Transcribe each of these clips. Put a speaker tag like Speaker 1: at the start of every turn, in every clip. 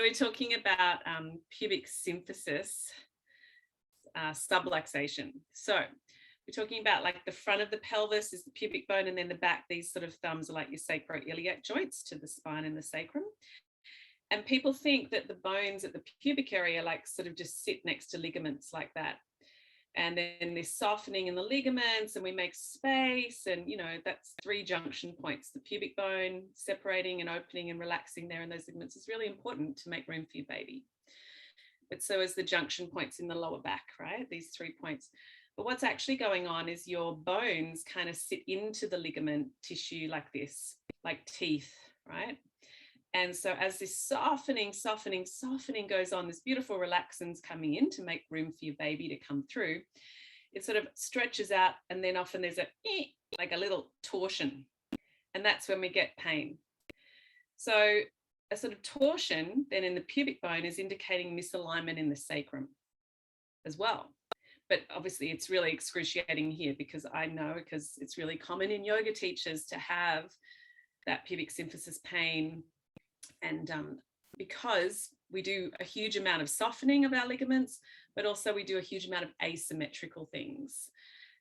Speaker 1: we're talking about pubic symphysis, subluxation. So we're talking about like the front of the pelvis is the pubic bone, and then the back, these sort of thumbs are like your sacroiliac joints to the spine and the sacrum. And people think that the bones at the pubic area like sort of just sit next to ligaments like that. And then there's softening in the ligaments, and we make space, and that's 3 junction points. The pubic bone separating and opening and relaxing there in those ligaments is really important to make room for your baby. But so is the junction points in the lower back, right? These 3 points. But what's actually going on is your bones kind of sit into the ligament tissue like this, like teeth, right? And so as this softening goes on, this beautiful relaxant's coming in to make room for your baby to come through, it sort of stretches out, and then often there's like a little torsion, and that's when we get pain. So a sort of torsion then in the pubic bone is indicating misalignment in the sacrum as well. But obviously it's really excruciating here, because it's really common in yoga teachers to have that pubic symphysis pain. And because we do a huge amount of softening of our ligaments, but also we do a huge amount of asymmetrical things.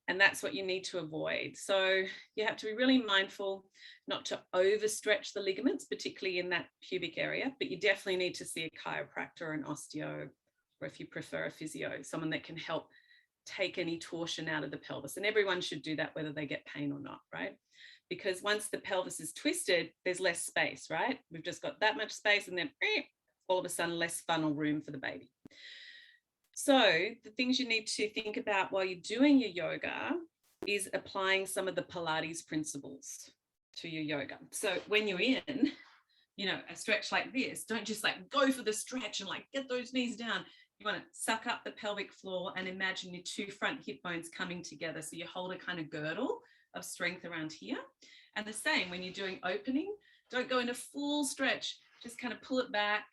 Speaker 1: And that's what you need to avoid. So you have to be really mindful not to overstretch the ligaments, particularly in that pubic area, but you definitely need to see a chiropractor or an osteo, or if you prefer a physio, someone that can help take any torsion out of the pelvis. And everyone should do that whether they get pain or not, right? Because once the pelvis is twisted, there's less space, right? We've just got that much space, and then all of a sudden less funnel room for the baby. So the things you need to think about while you're doing your yoga is applying some of the Pilates principles to your yoga. So when you're in, a stretch like this, don't just like go for the stretch and like get those knees down. You want to suck up the pelvic floor and imagine your 2 front hip bones coming together. So you hold a kind of girdle of strength around here. And the same when you're doing opening, don't go into full stretch, just kind of pull it back,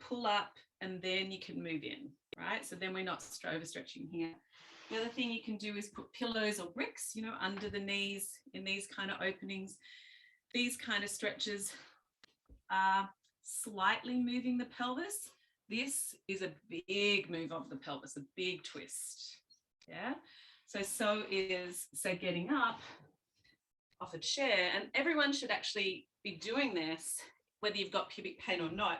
Speaker 1: pull up, and then you can move in, right? So then we're not overstretching here. The other thing you can do is put pillows or bricks, under the knees in these kind of openings. These kind of stretches are slightly moving the pelvis. This is a big move of the pelvis, a big twist, yeah? So is, say, getting up off a chair, and everyone should actually be doing this, whether you've got pubic pain or not.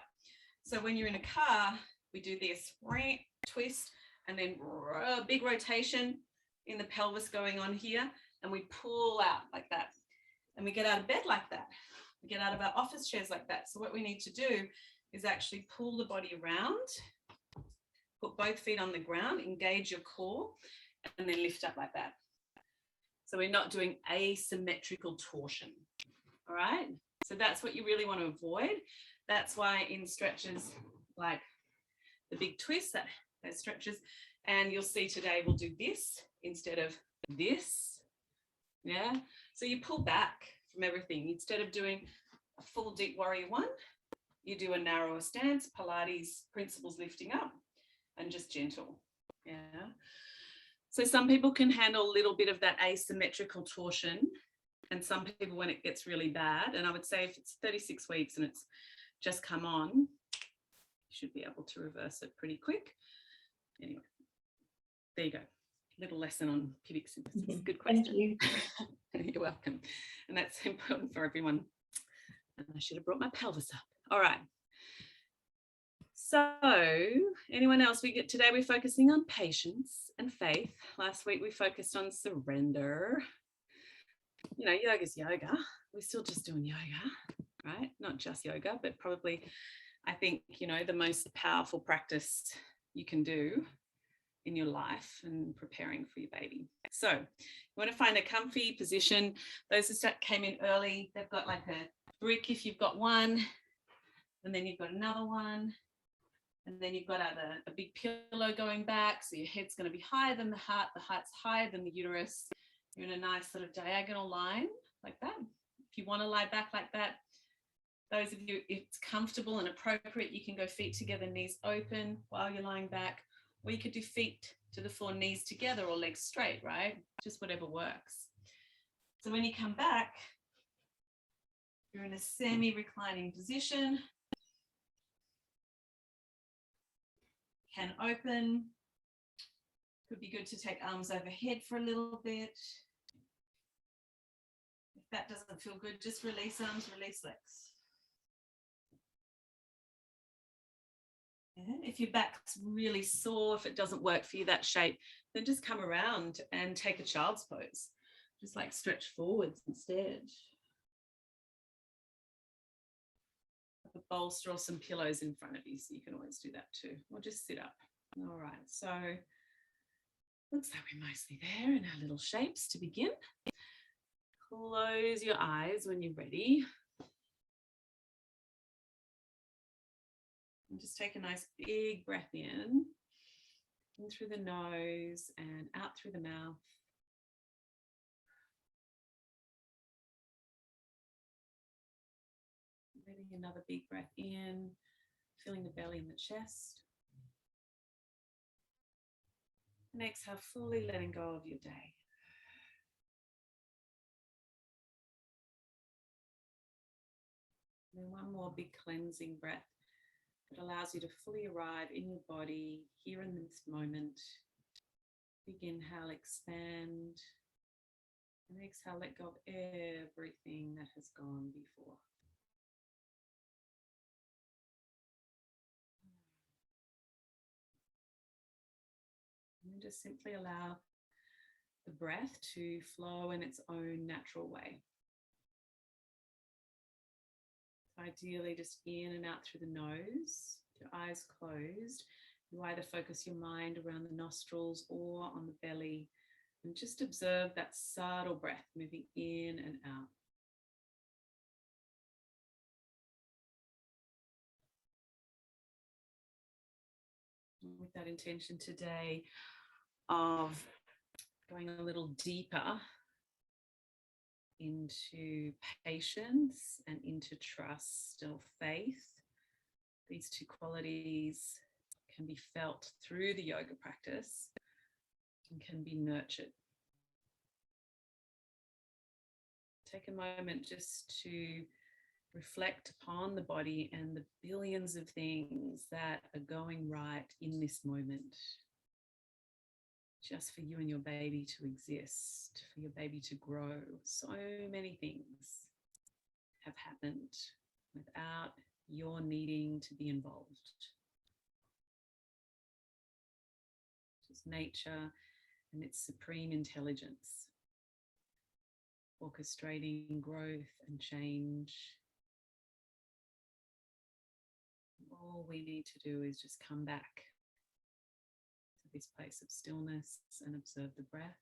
Speaker 1: So when you're in a car, we do this twist, and then a big rotation in the pelvis going on here, and we pull out like that. And we get out of bed like that. We get out of our office chairs like that. So what we need to do is actually pull the body around, put both feet on the ground, engage your core, and then lift up like that. So we're not doing asymmetrical torsion, all right? So that's what you really want to avoid. That's why in stretches like the big twist, those stretches, and you'll see today we'll do this instead of this, yeah? So you pull back from everything. Instead of doing a full deep warrior 1, you do a narrower stance, Pilates principles lifting up, and just gentle, yeah? So some people can handle a little bit of that asymmetrical torsion, and some people when it gets really bad, and I would say if it's 36 weeks and it's just come on, you should be able to reverse it pretty quick. Anyway, there you go. Little lesson on pubic symphysis. Good question. Thank you. You're welcome. And that's important for everyone. And I should have brought my pelvis up. All right. So anyone else? Today we're focusing on patience and faith. Last week we focused on surrender. Yoga's yoga. We're still just doing yoga, right? Not just yoga, but probably, I think, the most powerful practice you can do in your life and preparing for your baby. So you want to find a comfy position. Those that came in early, they've got like a brick if you've got one, and then you've got another one. And then you've got a big pillow going back. So your head's going to be higher than the heart heart's higher than the uterus. You're in a nice sort of diagonal line like that. If you want to lie back like that, those of you, if it's comfortable and appropriate, you can go feet together, knees open while you're lying back. Or you could do feet to the floor, knees together, or legs straight, right? Just whatever works. So when you come back, you're in a semi-reclining position. can open. Could be good to take arms overhead for a little bit. If that doesn't feel good, just release arms, release legs. And if your back's really sore, if it doesn't work for you, that shape, then just come around and take a child's pose. Just like stretch forwards instead. Have a bolster or some pillows in front of you, so you can always do that too. Or just sit up. All right, so looks like we're mostly there in our little shapes to begin. Close your eyes when you're ready. And just take a nice big breath in through the nose and out through the mouth. Maybe another big breath in, feeling the belly and the chest. And exhale, fully letting go of your day. And then one more big cleansing breath that allows you to fully arrive in your body here in this moment. Big inhale, expand. And exhale, let go of everything that has gone before. And just simply allow the breath to flow in its own natural way. Ideally, just in and out through the nose, your eyes closed. You either focus your mind around the nostrils or on the belly, and just observe that subtle breath moving in and out. With that intention today of going a little deeper into patience and into trust or faith. These two qualities can be felt through the yoga practice and can be nurtured. Take a moment just to reflect upon the body and the billions of things that are going right in this moment. Just for you and your baby to exist, for your baby to grow. So many things have happened without your needing to be involved. Just nature and its supreme intelligence, orchestrating growth and change. All we need to do is just come back to this place of stillness and observe the breath.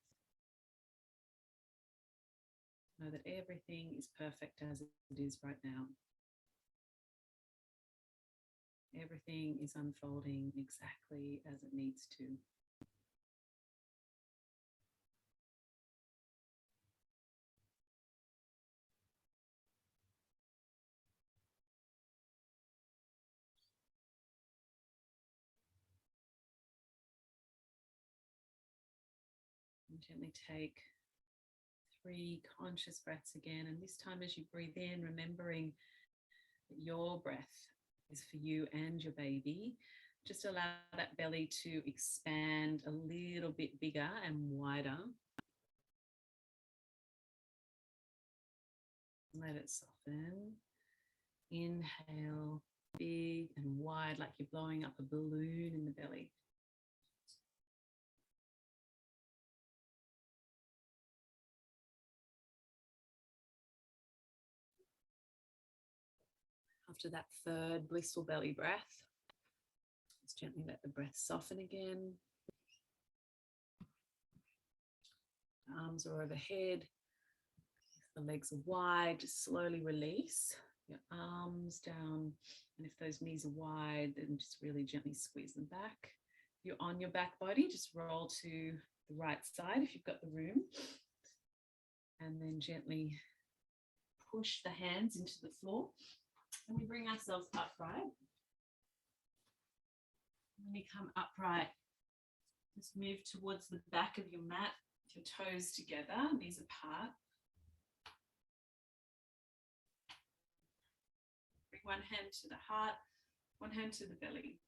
Speaker 1: Know that everything is perfect as it is right now. Everything is unfolding exactly as it needs to. And gently take 3 conscious breaths again. And this time as you breathe in, remembering that your breath is for you and your baby. Just allow that belly to expand a little bit bigger and wider. Let it soften. Inhale, big and wide, like you're blowing up a balloon in the belly. After that 3rd blissful belly breath, just gently let the breath soften again. Arms are overhead. The legs are wide. Just slowly release your arms down. And if those knees are wide, then just really gently squeeze them back. If you're on your back body, just roll to the right side if you've got the room. And then gently push the hands into the floor. And we bring ourselves upright. When you come upright, just move towards the back of your mat, your toes together, knees apart. Bring one hand to the heart, one hand to the belly.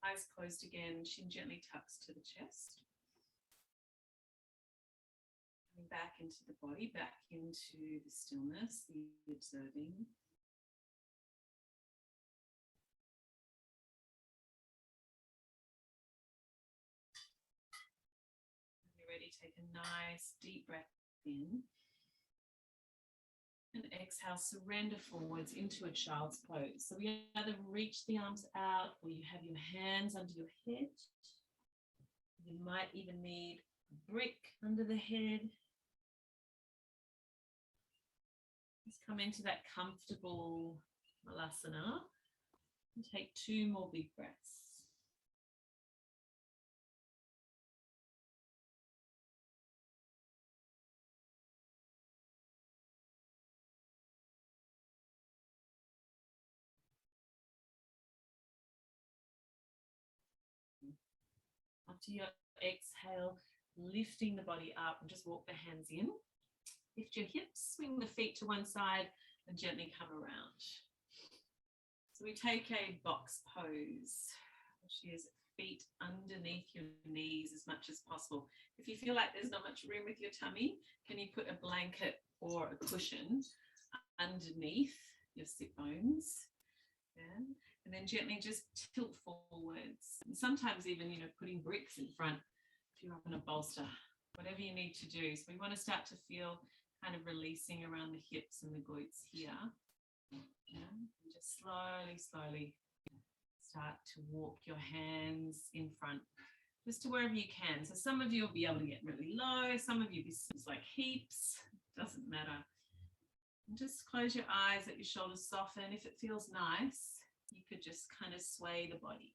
Speaker 1: Eyes closed again, chin gently tucks to the chest. Coming back into the body, back into the stillness, the observing. When you're ready, take a nice deep breath in. And exhale, surrender forwards into a child's pose. So we either reach the arms out or you have your hands under your head. You might even need a brick under the head. Just come into that comfortable malasana and take 2 more big breaths. After your exhale, lifting the body up and just walk the hands in. Lift your hips, swing the feet to one side and gently come around. So we take a box pose, which is feet underneath your knees as much as possible. If you feel like there's not much room with your tummy, can you put a blanket or a cushion underneath your sit bones? Yeah. And then gently just tilt forwards. And sometimes even, putting bricks in front if you're up in a bolster, whatever you need to do. So we want to start to feel kind of releasing around the hips and the glutes here. Yeah. And just slowly, slowly start to walk your hands in front, just to wherever you can. So some of you will be able to get really low. Some of you, this is like heaps. Doesn't matter. And just close your eyes, let your shoulders soften. If it feels nice, you could just kind of sway the body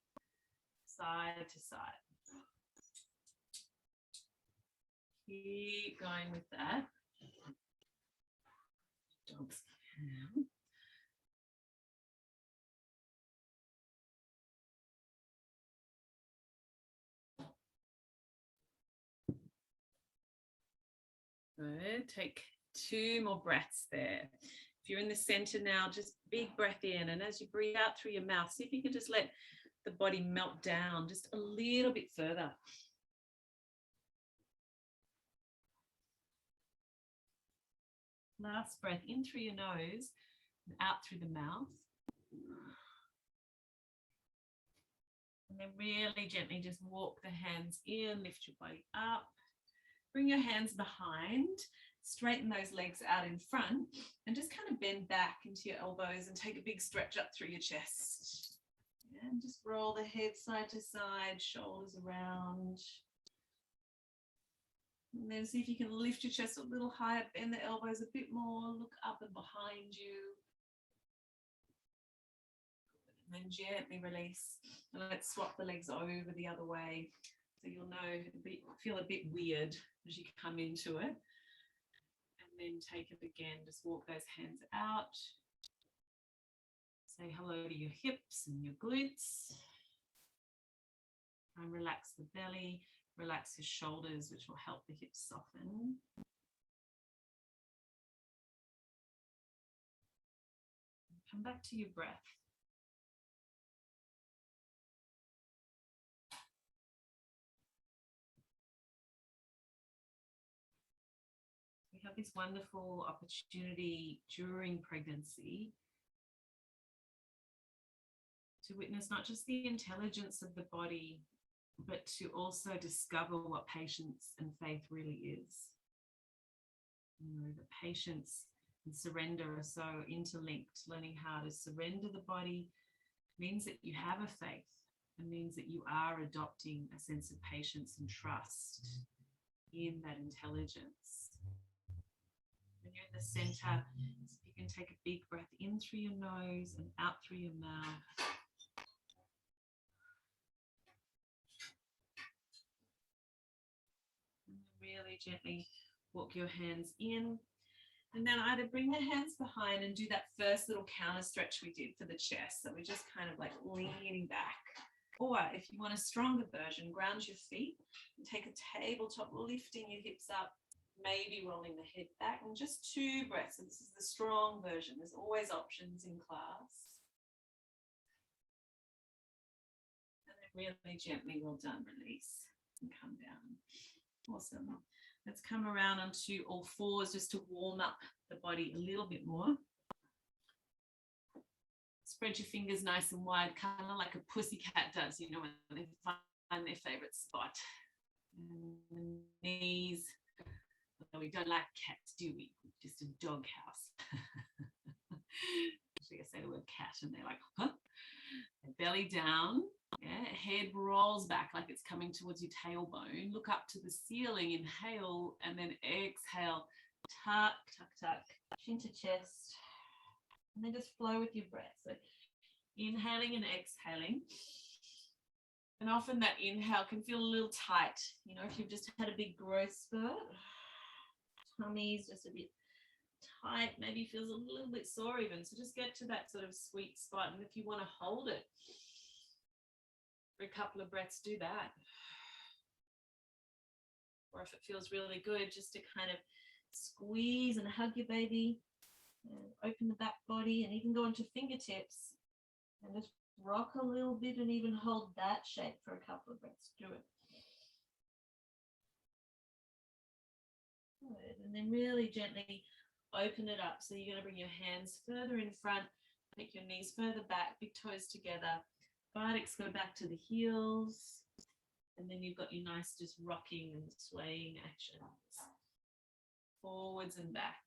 Speaker 1: side to side. Keep going with that. Dogs. Good. Take 2 more breaths there. If you're in the center now, just big breath in. And as you breathe out through your mouth, see if you can just let the body melt down just a little bit further. Last breath in through your nose and out through the mouth. And then really gently just walk the hands in, lift your body up. Bring your hands behind, straighten those legs out in front, and just kind of bend back into your elbows and take a big stretch up through your chest. And just roll the head side to side, shoulders around. And then see if you can lift your chest a little higher, bend the elbows a bit more, look up and behind you. And then gently release. And let's swap the legs over the other way. So you'll feel a bit weird as you come into it. And then take it again. Just walk those hands out. Say hello to your hips and your glutes. And relax the belly. Relax your shoulders, which will help the hips soften. Come back to your breath. We have this wonderful opportunity during pregnancy to witness not just the intelligence of the body, but to also discover what patience and faith really is. The patience and surrender are so interlinked. Learning how to surrender the body means that you have a faith. It means that you are adopting a sense of patience and trust in that intelligence. When you're in the center, you can take a big breath in through your nose and out through your mouth. And really gently walk your hands in. And then either bring the hands behind and do that first little counter stretch we did for the chest. So we're just kind of like leaning back. Or if you want a stronger version, ground your feet and take a tabletop, lifting your hips up, maybe rolling the head back, and just 2 breaths. So this is the strong version. There's always options in class. And then really gently. Well done. Release and come down. Awesome. Let's come around onto all fours just to warm up the body a little bit more. Spread your fingers nice and wide, kind of like a pussycat does, you know, when they find their favorite spot. And the knees. We don't like cats, do we? Just a dog house. Actually, I say the word cat and they're like, huh? Belly down. Yeah, head rolls back like it's coming towards your tailbone. Look up to the ceiling. Inhale and then exhale. Tuck, tuck, tuck. Chin to chest. And then just flow with your breath. So inhaling and exhaling. And often that inhale can feel a little tight. You know, if you've just had a big growth spurt, tummy's just a bit tight, maybe feels a little bit sore even. So just get to that sort of sweet spot. And if you want to hold it for a couple of breaths, do that. Or if it feels really good, just to kind of squeeze and hug your baby and open the back body and even go into fingertips and just rock a little bit and even hold that shape for a couple of breaths. Do it. Good. And then really gently open it up. So you're going to bring your hands further in front, take your knees further back, big toes together. Buttocks go back to the heels. And then you've got your nice just rocking and swaying actions. Forwards and back.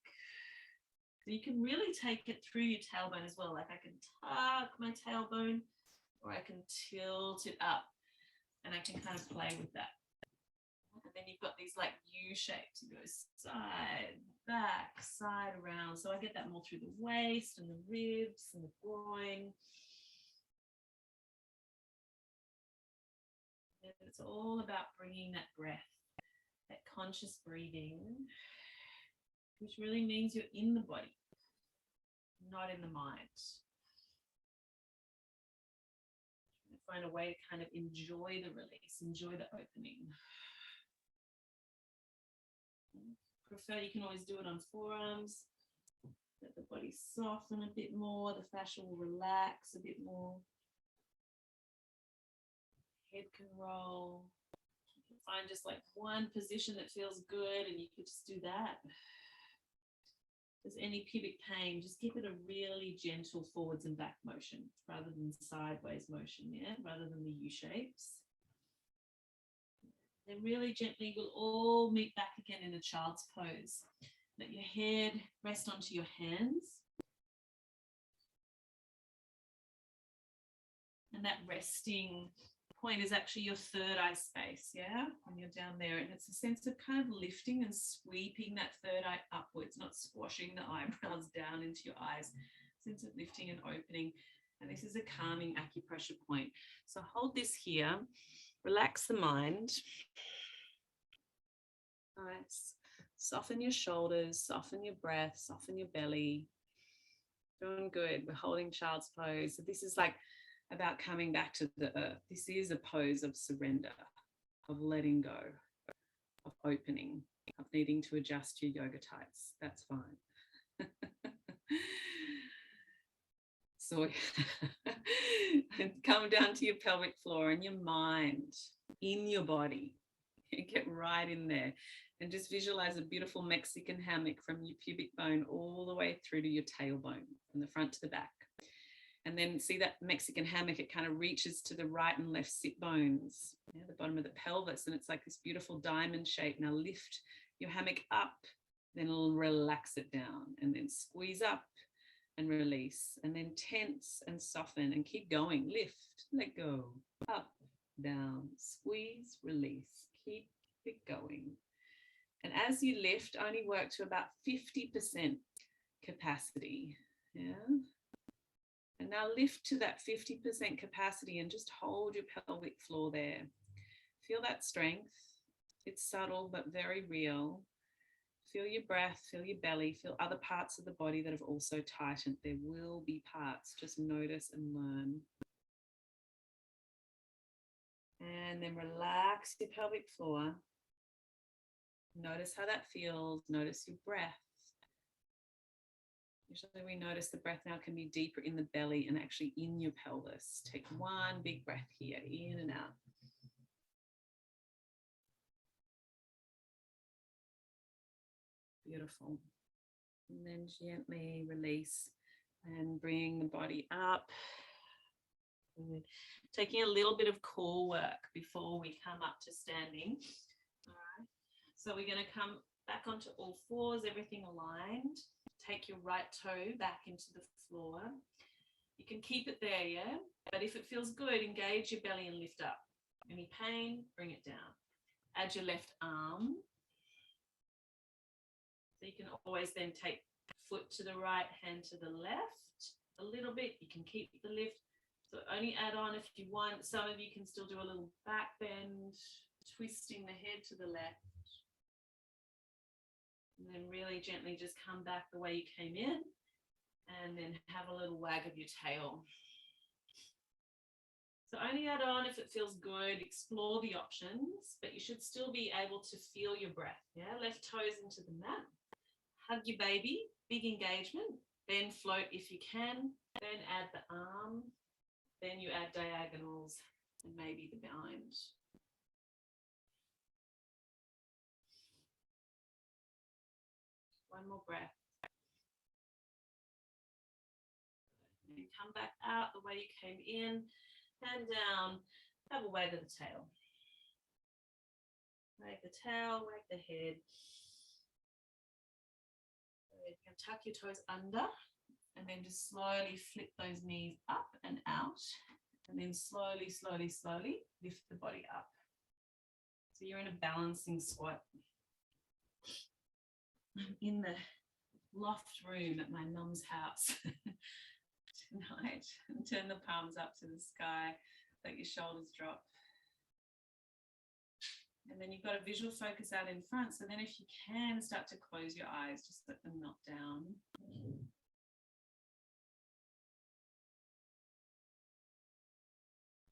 Speaker 1: So you can really take it through your tailbone as well. Like I can tuck my tailbone or I can tilt it up and I can kind of play with that. And then you've got these like U shapes. You go side, back, side, around. So I get that more through the waist and the ribs and the groin. And it's all about bringing that breath, that conscious breathing, which really means you're in the body, not in the mind. Find a way to kind of enjoy the release, enjoy the opening. Prefer, you can always do it on forearms. Let the body soften a bit more. The fascia will relax a bit more. Head can roll. You can find just like one position that feels good and you could just do that. If there's any pubic pain, just give it a really gentle forwards and back motion rather than sideways motion, yeah, rather than the U shapes. Then really gently, we'll all meet back again in a child's pose. Let your head rest onto your hands. And that resting point is actually your third eye space, yeah? When you're down there, and it's a sense of kind of lifting and sweeping that third eye upwards, not squashing the eyebrows down into your eyes. Sense of lifting and opening. And this is a calming acupressure point. So hold this here, relax the mind. Nice. Soften your shoulders, soften your breath, soften your belly. Doing good. We're holding child's pose. So this is like about coming back to the earth. This is a pose of surrender, of letting go, of opening, of needing to adjust your yoga tights. That's fine. So come down to your pelvic floor and your mind in your body. Get right in there and just visualize a beautiful Mexican hammock from your pubic bone all the way through to your tailbone, from the front to the back. And then see that Mexican hammock, it kind of reaches to the right and left sit bones, the bottom of the pelvis. And it's like this beautiful diamond shape. Now lift your hammock up, then relax it down and then squeeze up and release. And then tense and soften and keep going. Lift, let go, up, down, squeeze, release. Keep it going. And as you lift, only work to about 50% capacity. Yeah. And now lift to that 50% capacity and just hold your pelvic floor there. Feel that strength. It's subtle but very real. Feel your breath, feel your belly, feel other parts of the body that have also tightened. There will be parts. Just notice and learn. And then relax your pelvic floor. Notice how that feels. Notice your breath. Usually we notice the breath now can be deeper in the belly and actually in your pelvis. Take one big breath here, in and out. Beautiful. And then gently release and bring the body up. Taking a little bit of core work before we come up to standing. All right. So we're going to come back onto all fours, everything aligned. Take your right toe back into the floor. You can keep it there, yeah? But if it feels good, engage your belly and lift up. Any pain, bring it down. Add your left arm. So you can always then take foot to the right, hand to the left a little bit. You can keep the lift. So only add on if you want. Some of you can still do a little back bend, twisting the head to the left. And then really gently just come back the way you came in. And then have a little wag of your tail. So only add on if it feels good. Explore the options, but you should still be able to feel your breath. Yeah, left toes into the mat. Hug your baby, big engagement. Then float if you can. Then add the arm. Then you add diagonals and maybe the bind. One more breath. And come back out the way you came in. Hand down. Have a wag of the tail. Wag the tail, wag the head. You can tuck your toes under. And then just slowly flip those knees up and out. And then slowly, slowly, slowly lift the body up. So you're in a balancing squat. I'm in the loft room at my mum's house tonight. And turn the palms up to the sky. Let your shoulders drop. And then you've got a visual focus out in front. So then if you can start to close your eyes, just let them melt down.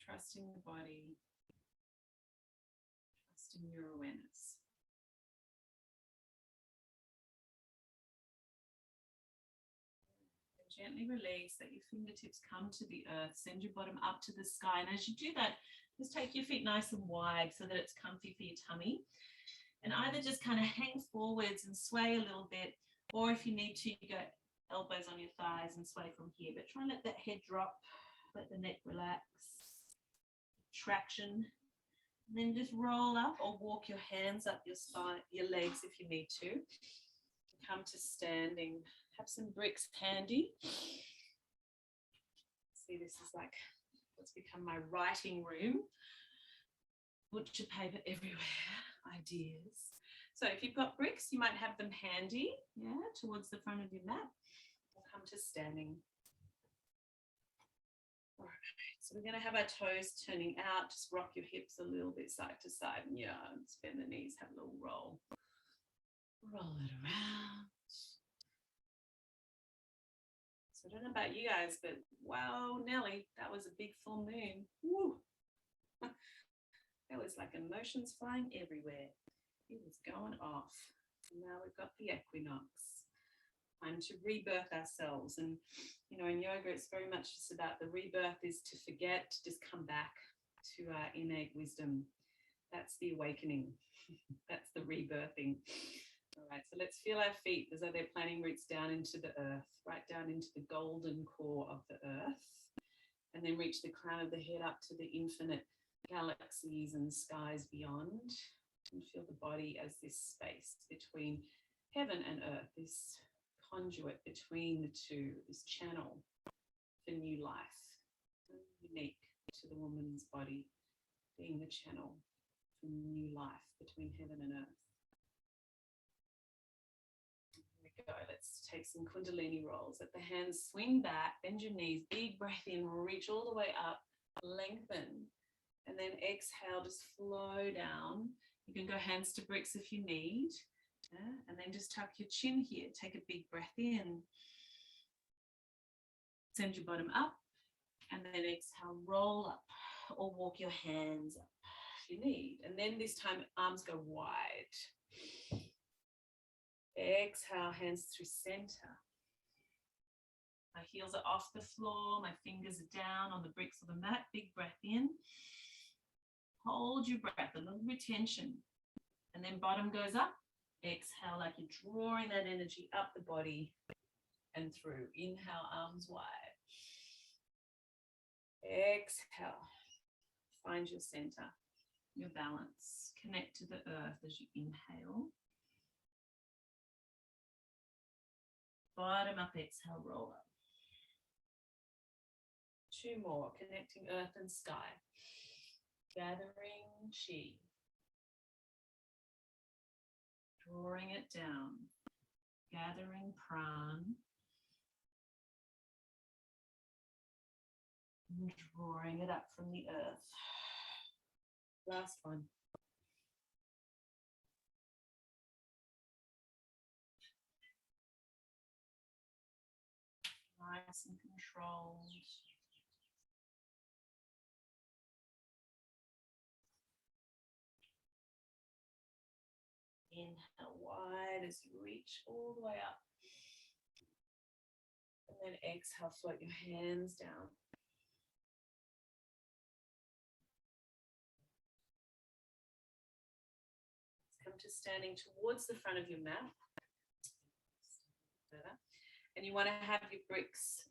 Speaker 1: Trusting the body, trusting your awareness. And gently release, let your fingertips come to the earth, send your bottom up to the sky. And as you do that, just take your feet nice and wide so that it's comfy for your tummy. And either just kind of hang forwards and sway a little bit, or if you need to, you go elbows on your thighs and sway from here. But try and let that head drop, let the neck relax. Traction, and then just roll up or walk your hands up your spine, your legs if you need to. Come to standing. Have some bricks handy. See, this is like what's become my writing room. Butcher paper everywhere. Ideas. So if you've got bricks, you might have them handy, yeah, towards the front of your mat. Or come to standing. All right. So we're going to have our toes turning out. Just rock your hips a little bit side to side. And yeah, bend the knees, have a little roll. Roll it around. So I don't know about you guys, but wow, Nelly, that was a big full moon. Woo. There was like emotions flying everywhere. It was going off. And now we've got the equinox. Time to rebirth ourselves. And, you know, in yoga, it's very much just about the rebirth is to forget, to just come back to our innate wisdom. That's the awakening. That's the rebirthing. All right, so let's feel our feet as though they're planting roots down into the earth, right down into the golden core of the earth. And then reach the crown of the head up to the infinite galaxies and skies beyond. And feel the body as this space between heaven and earth, this conduit between the two, this channel for new life, unique to the woman's body, being the channel for new life between heaven and earth. Here we go. Let's take some Kundalini rolls. Let the hands swing back, bend your knees, big breath in, reach all the way up, lengthen, and then exhale, just flow down. You can go hands to bricks if you need. Yeah, and then just tuck your chin here. Take a big breath in. Send your bottom up. And then exhale, roll up or walk your hands up if you need. And then this time, arms go wide. Exhale, hands through center. My heels are off the floor. My fingers are down on the bricks of the mat. Big breath in. Hold your breath, a little retention. And then bottom goes up. Exhale like you're drawing that energy up the body and through. Inhale, arms wide. Exhale. Find your center, your balance. Connect to the earth as you inhale. Bottom up, exhale, roll up. 2 more, connecting earth and sky. Gathering chi. Drawing it down. Gathering pran. And drawing it up from the earth. Last one. Nice and controlled. Inhale wide as you reach all the way up. And then exhale, float your hands down. Come to standing towards the front of your mat. And you want to have your bricks,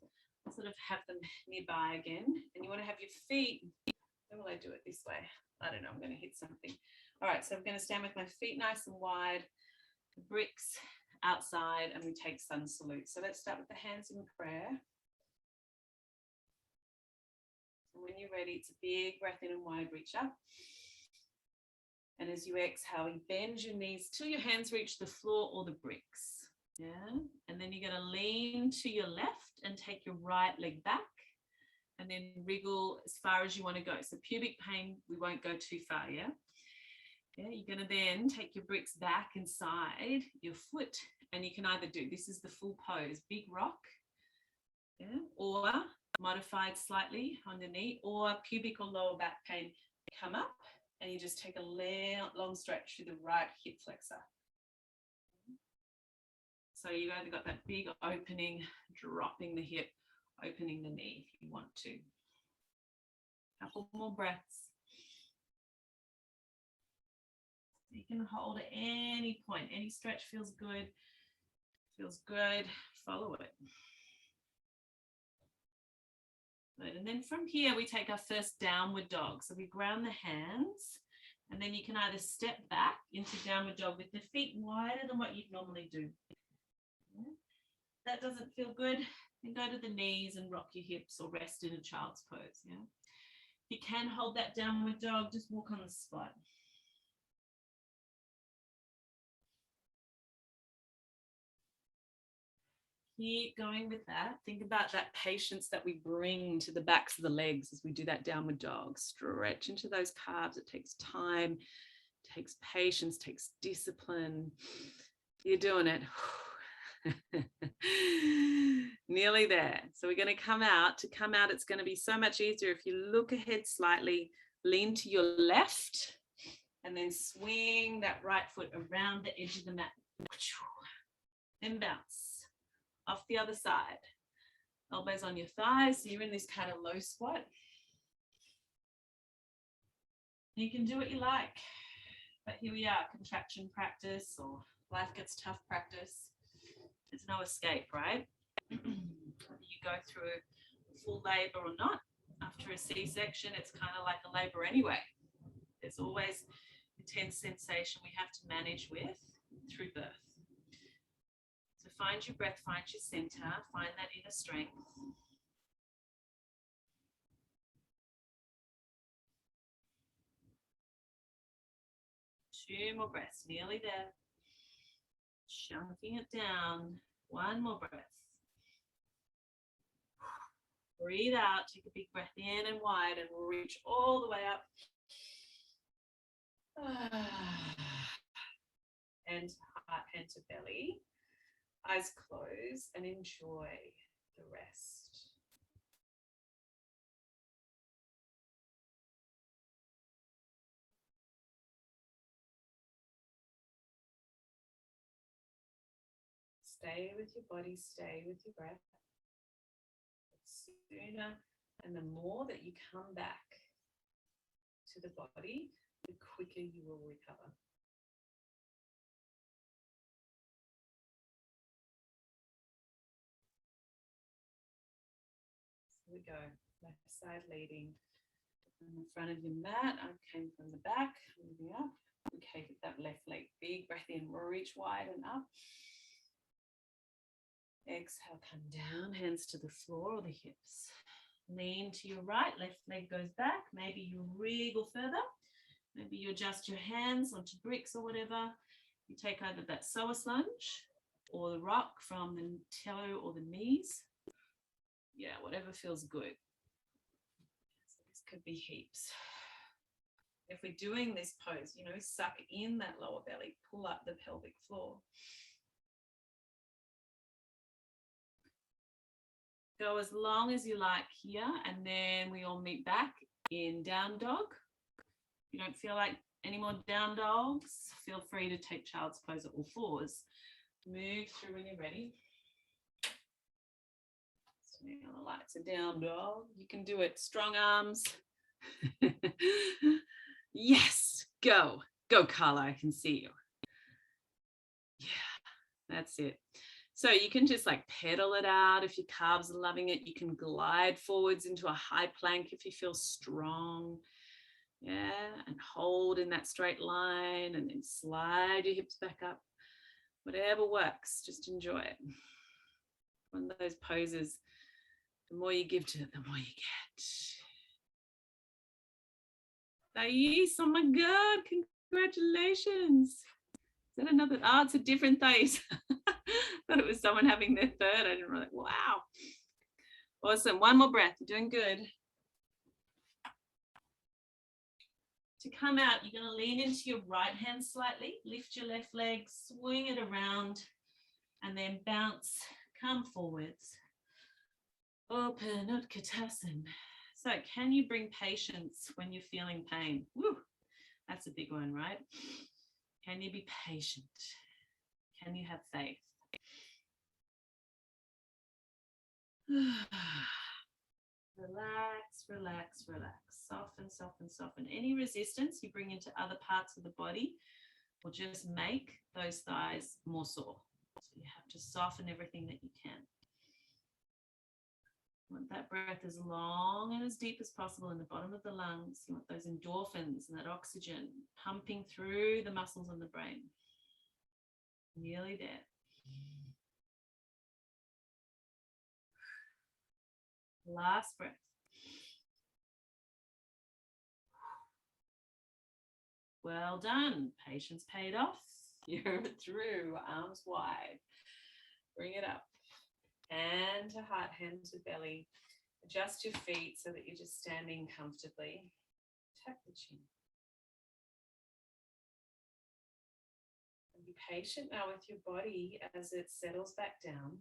Speaker 1: sort of have them nearby again. And you want to have your feet, how will I do it this way? I don't know, I'm going to hit something. All right, so I'm going to stand with my feet nice and wide, the bricks outside, and we take sun salute. So let's start with the hands in prayer. And when you're ready, it's a big breath in and wide, reach up. And as you exhale, you bend your knees till your hands reach the floor or the bricks. Yeah, and then you're going to lean to your left and take your right leg back and then wriggle as far as you want to go. So pubic pain, we won't go too far, yeah? Yeah, you're going to then take your bricks back inside your foot, and you can either do, this is the full pose, big rock, yeah, or modified slightly on the knee, or pubic or lower back pain, come up and you just take a long stretch through the right hip flexor. So you've either got that big opening, dropping the hip, opening the knee if you want to. Couple more breaths. You can hold at any point. Any stretch feels good. Feels good. Follow it. Good. And then from here, we take our first downward dog. So we ground the hands, and then you can either step back into downward dog with the feet wider than what you'd normally do. That doesn't feel good, then go to the knees and rock your hips or rest in a child's pose. Yeah. If you can hold that downward dog, just walk on the spot. Keep going with that. Think about that patience that we bring to the backs of the legs as we do that downward dog. Stretch into those calves. It takes time, takes patience, takes discipline. You're doing it. Nearly there. So we're going to come out. To come out, it's going to be so much easier if you look ahead slightly, lean to your left, and then swing that right foot around the edge of the mat. Then bounce off the other side. Elbows on your thighs. So you're in this kind of low squat. You can do what you like. But here we are, contraction practice or life gets tough practice. There's no escape, right? Whether you go through full labor or not, after a C-section, it's kind of like a labor anyway. There's always intense sensation we have to manage with through birth. So find your breath, find your center, find that inner strength. Two more breaths, nearly there. Chunking it down. One more breath. Breathe out, take a big breath in and wide, and we'll reach all the way up. And heart, hand to belly. Eyes closed and enjoy the rest. Stay with your body, stay with your breath. sooner and the more that you come back to the body, the quicker you will recover. So we go, left side leading. In the front of your mat, I came from the back, moving up. Okay, get that left leg big, breath in, reach wide and up. Exhale, come down, hands to the floor or the hips. Lean to your right, left leg goes back. Maybe you wriggle further. Maybe you adjust your hands onto bricks or whatever. You take either that psoas lunge or the rock from the toe or the knees. Yeah, whatever feels good. So this could be heaps. If we're doing this pose, you know, suck in that lower belly, pull up the pelvic floor. Go as long as you like here, and then we all meet back in down dog. If you don't feel like any more down dogs, feel free to take child's pose at all fours. Move through when you're ready. Turning on the lights, a down dog. You can do it. Strong arms. Yes, go. Go, Carla, I can see you. Yeah, that's it. So you can just like pedal it out if your calves are loving it. You can glide forwards into a high plank if you feel strong. Yeah, and hold in that straight line and then slide your hips back up. Whatever works, just enjoy it. One of those poses, the more you give to it, the more you get. Thais, oh my God, congratulations. Is that another? Oh, it's a different Thais. Thought it was someone having their third. I didn't really, wow. Awesome, one more breath, you're doing good. To come out, you're gonna lean into your right hand slightly, lift your left leg, swing it around, and then bounce, come forwards. Open Utkatasana. So can you bring patience when you're feeling pain? Woo, that's a big one, right? Can you be patient? Can you have faith? Relax, relax, relax. Soften, soften, soften. Any resistance you bring into other parts of the body will just make those thighs more sore. So you have to soften everything that you can. You want that breath as long and as deep as possible in the bottom of the lungs. You want those endorphins and that oxygen pumping through the muscles and the brain. Nearly there. Last breath. Well done. Patience paid off. You're through. Arms wide. Bring it up. Hand to heart, hand to belly. Adjust your feet so that you're just standing comfortably. Tap the chin. And be patient now with your body as it settles back down.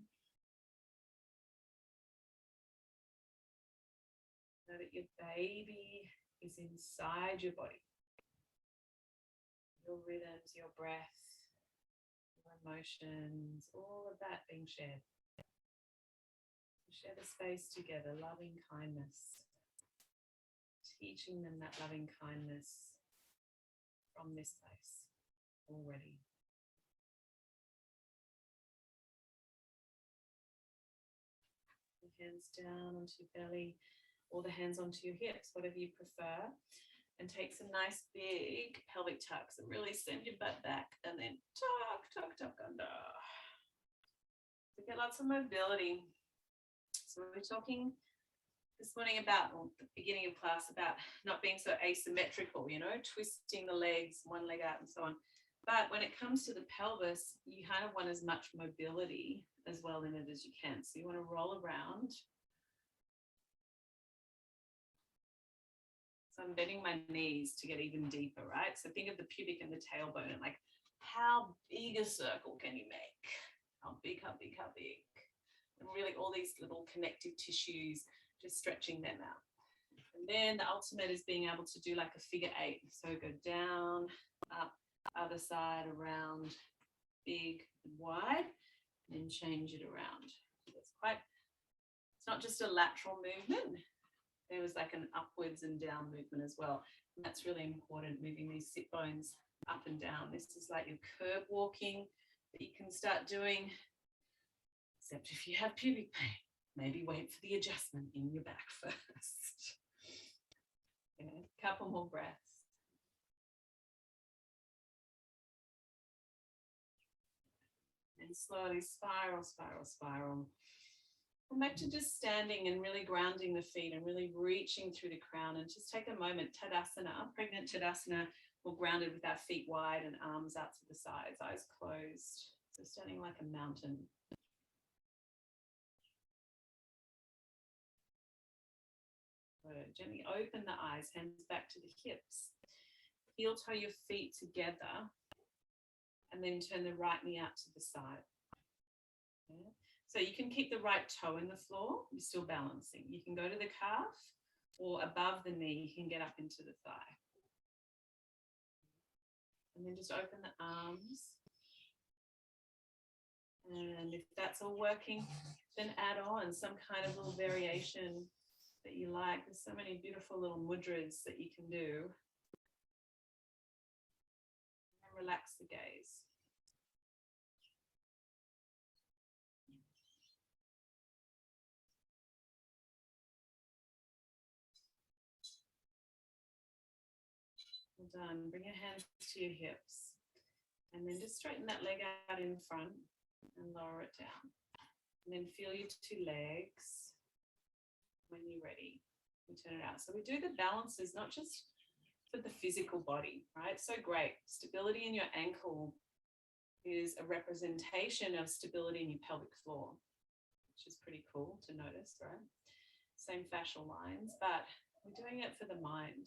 Speaker 1: Know that your baby is inside your body. Your rhythms, your breath, your emotions, all of that being shared. Share the space together, loving kindness. Teaching them that loving kindness from this place already. The hands down onto your belly, or the hands onto your hips, whatever you prefer. And take some nice big pelvic tucks and really send your butt back and then tuck, tuck, tuck under. So get lots of mobility. So we're talking this morning about, or the beginning of class, about not being so asymmetrical, you know, twisting the legs, one leg out and so on. But when it comes to the pelvis, you kind of want as much mobility as well in it as you can. So you want to roll around. So I'm bending my knees to get even deeper, right? So think of the pubic and the tailbone and like, how big a circle can you make? How big, how big, how big? And really all these little connective tissues, just stretching them out. And then the ultimate is being able to do like a figure 8. So go down, up, other side, around, big, wide, then change it around. So it's quite It's not just a lateral movement. There was like an upwards and down movement as well. And that's really important, moving these sit bones up and down. This is like your curb walking that you can start doing, except if you have pubic pain, maybe wait for the adjustment in your back first. Yeah, a couple more breaths. And slowly spiral, spiral, spiral. Come back to just standing and really grounding the feet and really reaching through the crown, and just take a moment, Tadasana, pregnant Tadasana, or grounded with our feet wide and arms out to the sides, eyes closed. So standing like a mountain. Good. Gently open the eyes, hands back to the hips. Heel toe your feet together, and then turn the right knee out to the side. Okay. So you can keep the right toe in the floor, you're still balancing. You can go to the calf, or above the knee, you can get up into the thigh. And then just open the arms. And if that's all working, then add on some kind of little variation that you like. There's so many beautiful little mudras that you can do. And relax the gaze. Well done. Bring your hands to your hips. And then just straighten that leg out in front and lower it down. And then feel your two legs. When you're ready, we turn it out. So we do the balances, not just for the physical body, right? So great. Stability in your ankle is a representation of stability in your pelvic floor, which is pretty cool to notice, right? Same fascial lines, but we're doing it for the mind.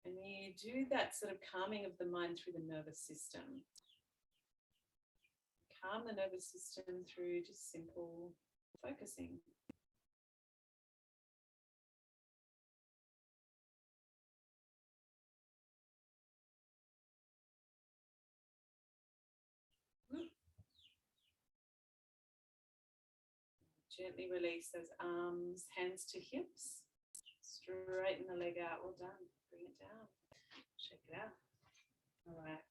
Speaker 1: And you do that sort of calming of the mind through the nervous system. Calm the nervous system through just simple focusing. Gently release those arms, hands to hips. Straighten the leg out. Well done. Bring it down. Check it out. All right.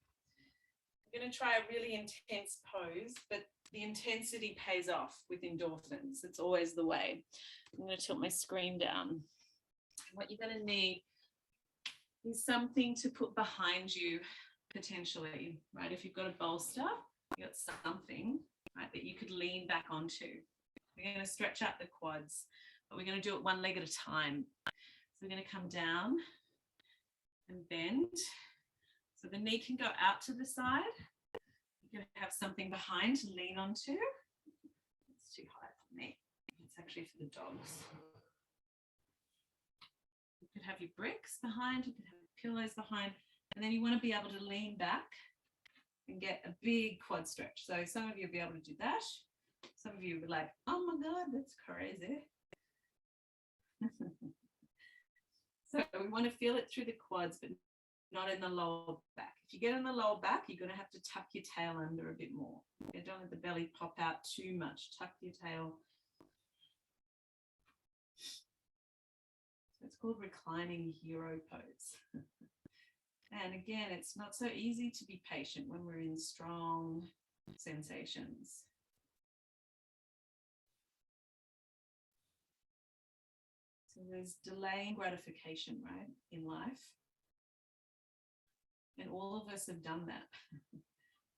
Speaker 1: I'm going to try a really intense pose, but the intensity pays off with endorphins. It's always the way. I'm going to tilt my screen down. What you're going to need is something to put behind you, potentially, right? If you've got a bolster, you've got something, right, that you could lean back onto. We're going to stretch out the quads, but we're going to do it one leg at a time. So we're going to come down and bend. So the knee can go out to the side. You're going to have something behind to lean onto. It's too high for me. It's actually for the dogs. You could have your bricks behind, you could have pillows behind, and then you want to be able to lean back and get a big quad stretch. So some of you will be able to do that. Some of you will be like, oh my God, that's crazy. So we want to feel it through the quads, but not in the lower back. If you get in the lower back, you're going to have to tuck your tail under a bit more. Okay, don't let the belly pop out too much. Tuck your tail. So it's called reclining hero pose. And again, it's not so easy to be patient when we're in strong sensations. So there's delaying gratification, right, in life. And all of us have done that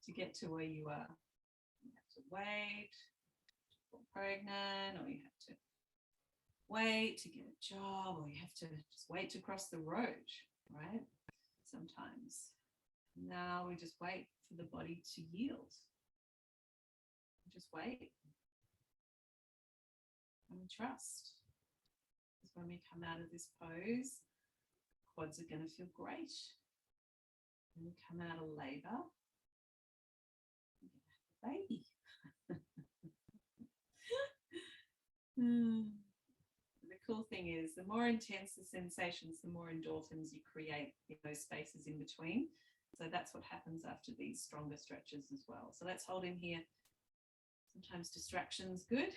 Speaker 1: to get to where you are. You have to wait to get pregnant, or you have to wait to get a job, or you have to just wait to cross the road, right? Sometimes. Now we just wait for the body to yield. Just wait. And trust. Because when we come out of this pose, quads are going to feel great. When we come out of labor, we're going to have a baby. The cool thing is, the more intense the sensations, the more endorphins you create in those spaces in between. So that's what happens after these stronger stretches as well. So let's hold in here. Sometimes distraction's good.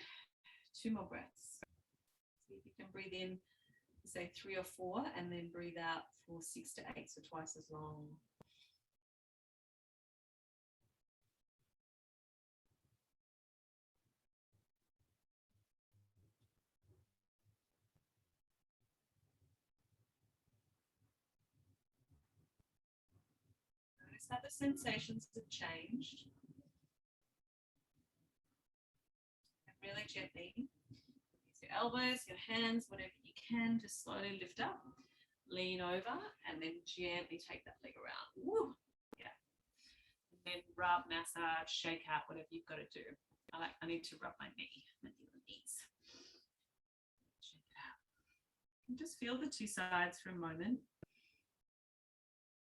Speaker 1: 2 more breaths. See if you can breathe in, say 3 or 4, and then breathe out for 6 to 8, so twice as long. Notice how the sensations have changed. And really gently, use your elbows, your hands, whatever you can, just slowly lift up, lean over, and then gently take that leg around. Woo! Yeah. And then rub, massage, shake out, whatever you've got to do. I need to rub my knees. Shake it out. And just feel the 2 sides for a moment.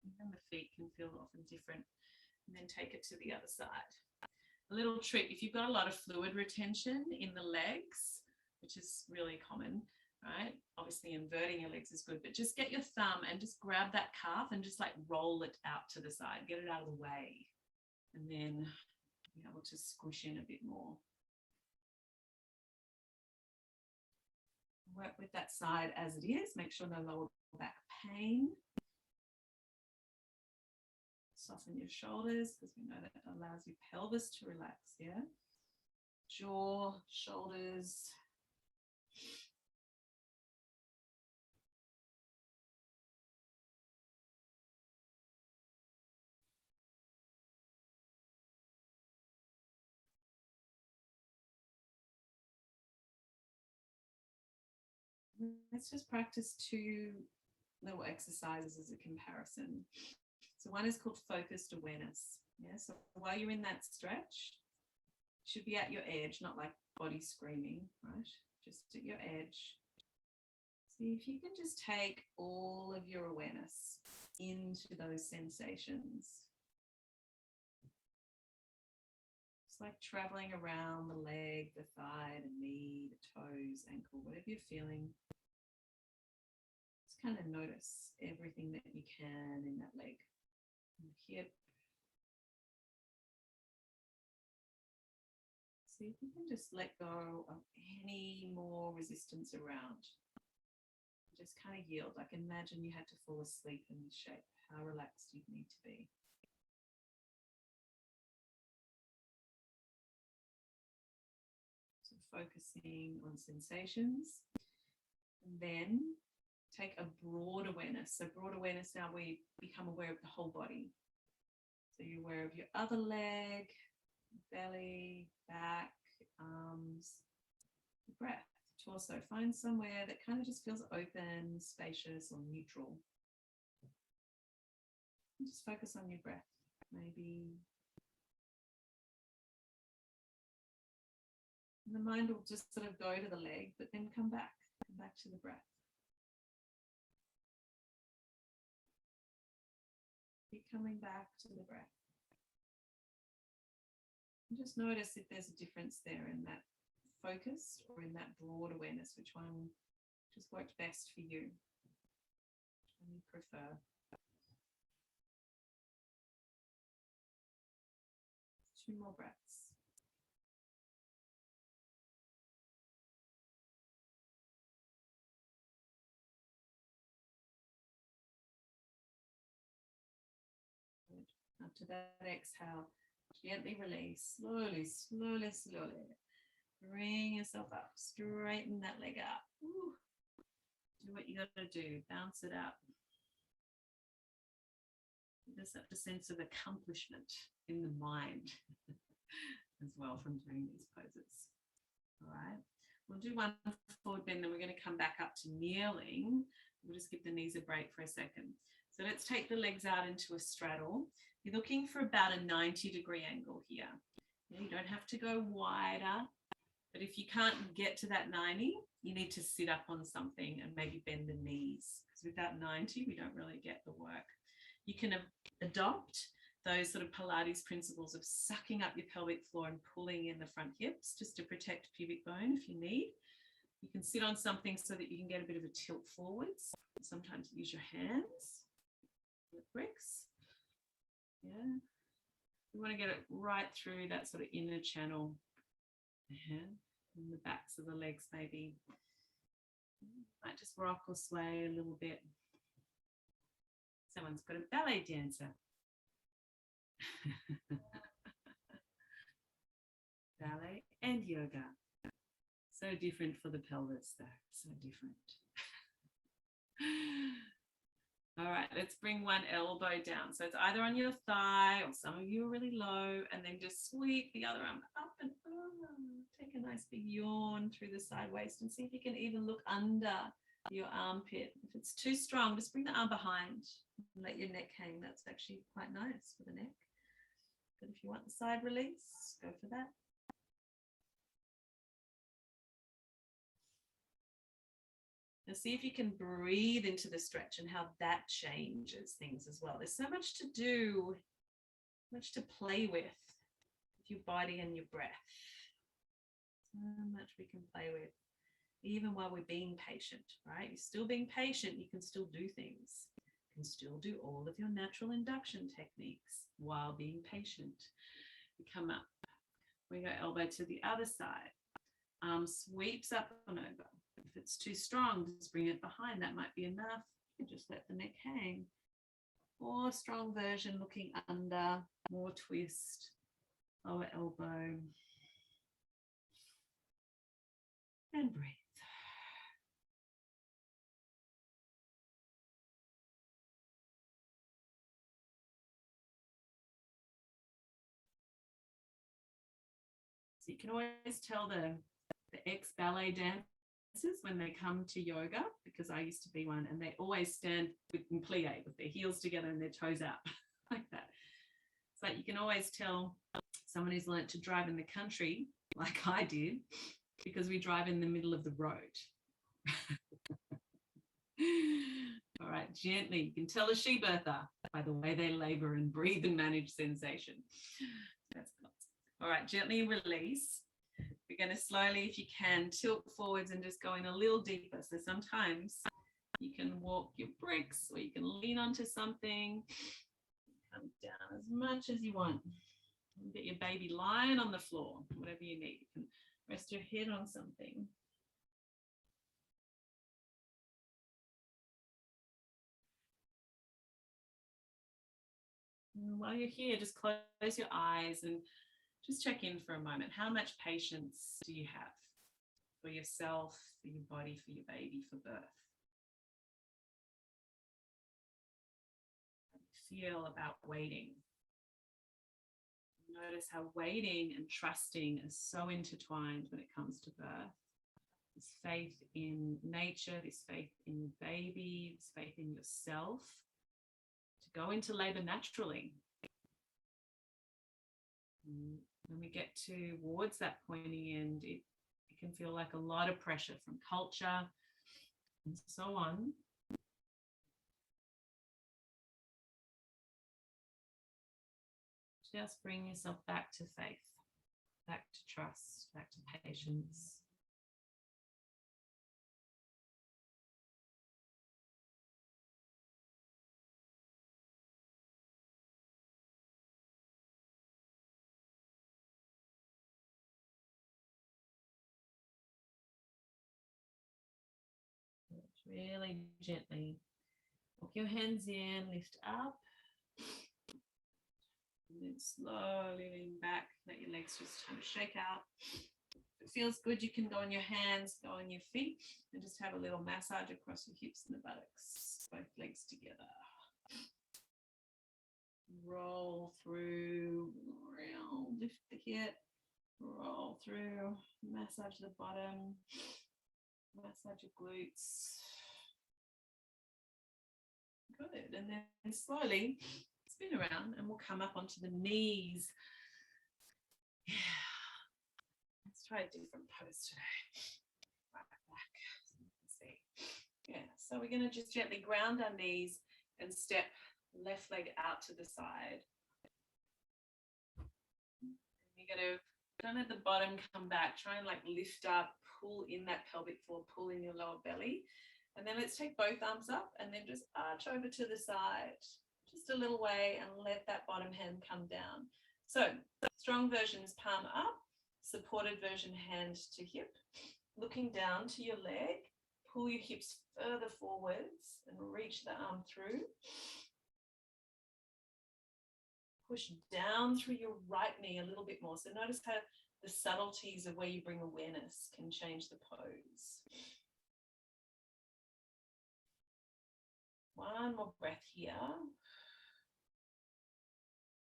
Speaker 1: Even the feet can feel often different. And then take it to the other side. A little trick, if you've got a lot of fluid retention in the legs, which is really common, right? Obviously inverting your legs is good, but just get your thumb and just grab that calf and just like roll it out to the side, get it out of the way. And then be able to squish in a bit more. Work with that side as it is. Make sure no lower back pain. Soften your shoulders because we know that allows your pelvis to relax, yeah? Jaw, shoulders. Let's just practice 2 little exercises as a comparison. So one is called focused awareness. Yeah, so while you're in that stretch, you should be at your edge, not like body screaming, right? Just at your edge. See if you can just take all of your awareness into those sensations. It's like traveling around the leg, the thigh, the knee, the toes, ankle, whatever you're feeling. Just kind of notice everything that you can in that leg. Hip. See if you can just let go of any more resistance around. Just kind of yield. Like imagine you had to fall asleep in this shape, how relaxed you need to be. So focusing on sensations. And then take a broad awareness. So broad awareness, now we become aware of the whole body. So you're aware of your other leg, belly, back, arms, breath, torso. Find somewhere that kind of just feels open, spacious, or neutral. And just focus on your breath. Maybe and the mind will just sort of go to the leg, but then come back to the breath. Keep coming back to the breath. And just notice if there's a difference there in that focus or in that broad awareness, which one just worked best for you and you prefer. 2 more breaths. After that exhale, gently release, slowly, slowly, slowly. Bring yourself up, straighten that leg up. Ooh. Do what you got to do, bounce it out. There's a sense of accomplishment in the mind as well from doing these poses. All right, we'll do one forward bend, then we're going to come back up to kneeling. We'll just give the knees a break for a second. So let's take the legs out into a straddle. You're looking for about a 90-degree angle here. You don't have to go wider, but if you can't get to that 90, you need to sit up on something and maybe bend the knees, because with that 90, we don't really get the work. You can adopt those sort of Pilates principles of sucking up your pelvic floor and pulling in the front hips just to protect pubic bone if you need. You can sit on something so that you can get a bit of a tilt forwards. Sometimes use your hands, bricks. Yeah. We want to get it right through that sort of inner channel. And the backs of the legs maybe might just rock or sway a little bit. Someone's got a ballet dancer. Ballet and yoga. So different for the pelvis though, so different. All right, let's bring one elbow down. So it's either on your thigh, or some of you are really low, and then just sweep the other arm up and over. Take a nice big yawn through the side waist and see if you can even look under your armpit. If it's too strong, just bring the arm behind and let your neck hang. That's actually quite nice for the neck. But if you want the side release, go for that. Now see if you can breathe into the stretch and how that changes things as well. There's so much to do, much to play with your body and your breath. So much we can play with, even while we're being patient, right? You're still being patient, you can still do things. You can still do all of your natural induction techniques while being patient. We come up, we go elbow to the other side. Arm sweeps up and over. If it's too strong, just bring it behind. That might be enough. You just let the neck hang. Or strong version, looking under, more twist, lower elbow. And breathe. So you can always tell the ex-ballet dancers when they come to yoga, because I used to be one, and they always stand in plie with their heels together and their toes out like that. It's like you can always tell someone who's learnt to drive in the country, like I did, because we drive in the middle of the road. All right, gently. You can tell a she-birther by the way they labor and breathe and manage sensation. That's cool. All right, gently release. We're going to slowly, if you can, tilt forwards and just go in a little deeper. So sometimes you can walk your bricks, or you can lean onto something. Come down as much as you want. Get your baby lying on the floor, whatever you need. You can rest your head on something. And while you're here, just close your eyes and just check in for a moment. How much patience do you have for yourself, for your body, for your baby, for birth? How do you feel about waiting? Notice how waiting and trusting are so intertwined when it comes to birth. This faith in nature, this faith in your baby, this faith in yourself to go into labor naturally. When we get towards that pointy end, it can feel like a lot of pressure from culture and so on. Just bring yourself back to faith, back to trust, back to patience. Really gently walk your hands in, lift up, and then slowly lean back. Let your legs just kind of shake out. If it feels good, you can go on your hands, go on your feet, and just have a little massage across your hips and the buttocks, both legs together. Roll through, round, lift the hip, roll through, massage the bottom, massage your glutes. Good. And then slowly spin around and we'll come up onto the knees. Yeah. Let's try a different pose today. Right back so you can see. Yeah. So we're going to just gently ground our knees and step left leg out to the side. You're going to, don't let the bottom come back. Try and like lift up, pull in that pelvic floor, pull in your lower belly. And then let's take both arms up and then just arch over to the side, just a little way, and let that bottom hand come down. So strong versions, palm up, Supported version, hand to hip. Looking down to your leg, pull your hips further forwards and reach the arm through. Push down through your right knee a little bit more. So notice how the subtleties of where you bring awareness can change the pose. One more breath here.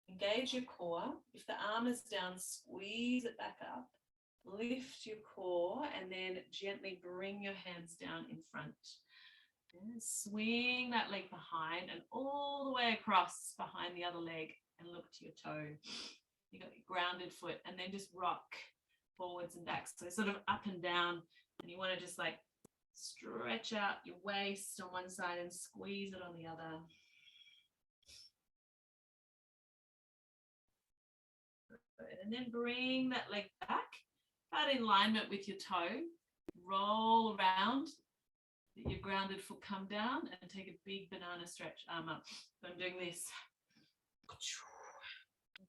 Speaker 1: Engage your core. If the arm is down, squeeze it back up. Lift your core and then gently bring your hands down in front. And swing that leg behind and all the way across behind the other leg and look to your toe. You got your grounded foot and then just rock forwards and back. So sort of up and down, and you want to just like stretch out your waist on one side and squeeze it on the other. And then bring that leg back, about in alignment with your toe. Roll around, let your grounded foot come down and take a big banana stretch, arm up. So I'm doing this.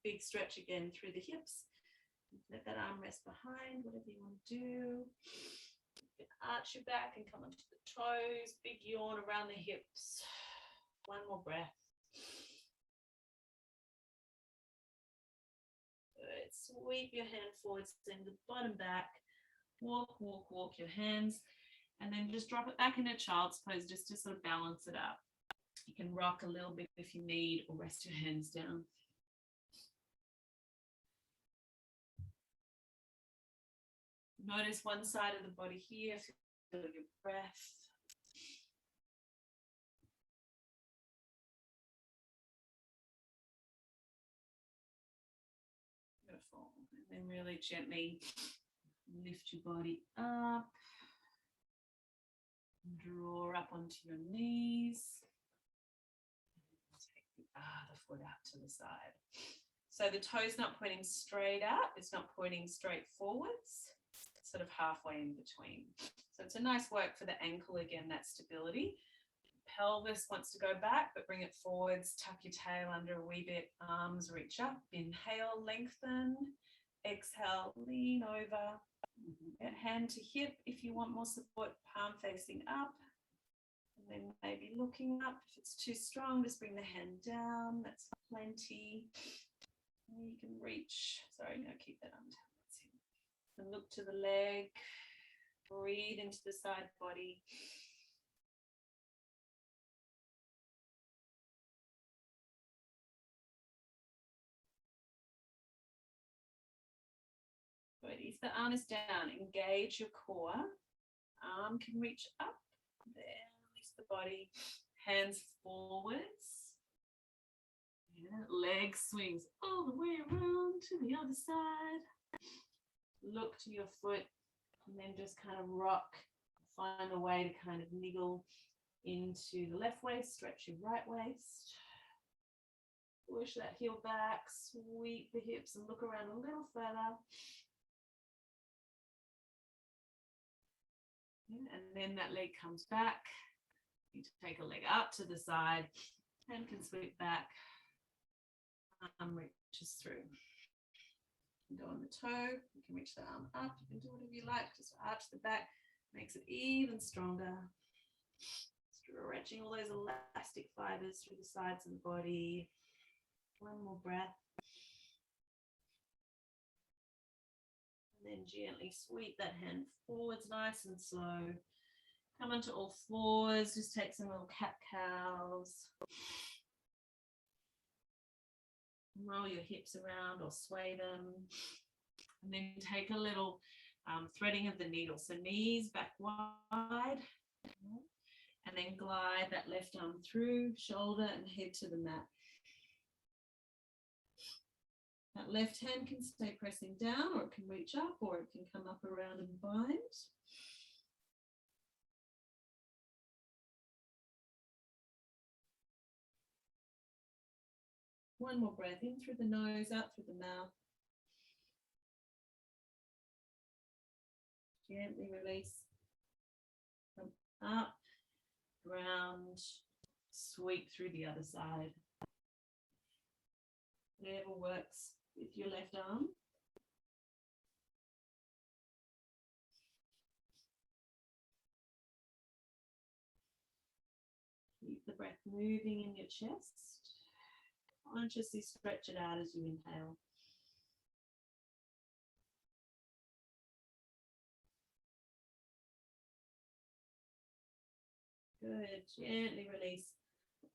Speaker 1: Big stretch again through the hips. Let that arm rest behind, whatever you want to do. You can arch your back and come onto the toes. Big yawn around the hips. One more breath. Good. Sweep your hand forwards, send the bottom back. Walk, walk, walk your hands. And then just drop it back into child's pose just to sort of balance it up. You can rock a little bit if you need, or rest your hands down. Notice one side of the body here, feel your breath. Beautiful. And then really gently lift your body up. Draw up onto your knees. Take the other foot out to the side. So the toe's not pointing straight out, it's not pointing straight forwards. Sort of halfway in between. So it's a nice work for the ankle again, that stability. Pelvis wants to go back, but bring it forwards. Tuck your tail under a wee bit. Arms reach up. Inhale, lengthen. Exhale, lean over. Get hand to hip if you want more support. Palm facing up. And then maybe looking up. If it's too strong, just bring the hand down. That's plenty. And you can reach. Sorry, no, keep that under. And look to the leg, breathe into the side body. Good. If the arm is down, engage your core. Arm can reach up. There, release the body. Hands forwards. Yeah, leg swings all the way around to the other side. Look to your foot and then just kind of rock. Find a way to kind of niggle into the left waist, stretch your right waist. Push that heel back, sweep the hips and look around a little further. And then that leg comes back. You take a leg up to the side and can sweep back. Arm reaches through. Go on the toe, you can reach the arm up, you can do whatever you like, just arch the back, makes it even stronger. Stretching all those elastic fibers through the sides of the body. One more breath. And then gently sweep that hand forwards nice and slow. Come onto all fours, just take some little cat cows. Roll your hips around or sway them. And then take a little threading of the needle. So knees back wide. And then glide that left arm through, shoulder and head to the mat. That left hand can stay pressing down, or it can reach up, or it can come up around and bind. One more breath in through the nose, out through the mouth. Gently release. Come up, round, sweep through the other side. Whatever works with your left arm. Keep the breath moving in your chest. Consciously stretch it out as you inhale. Good. Gently release.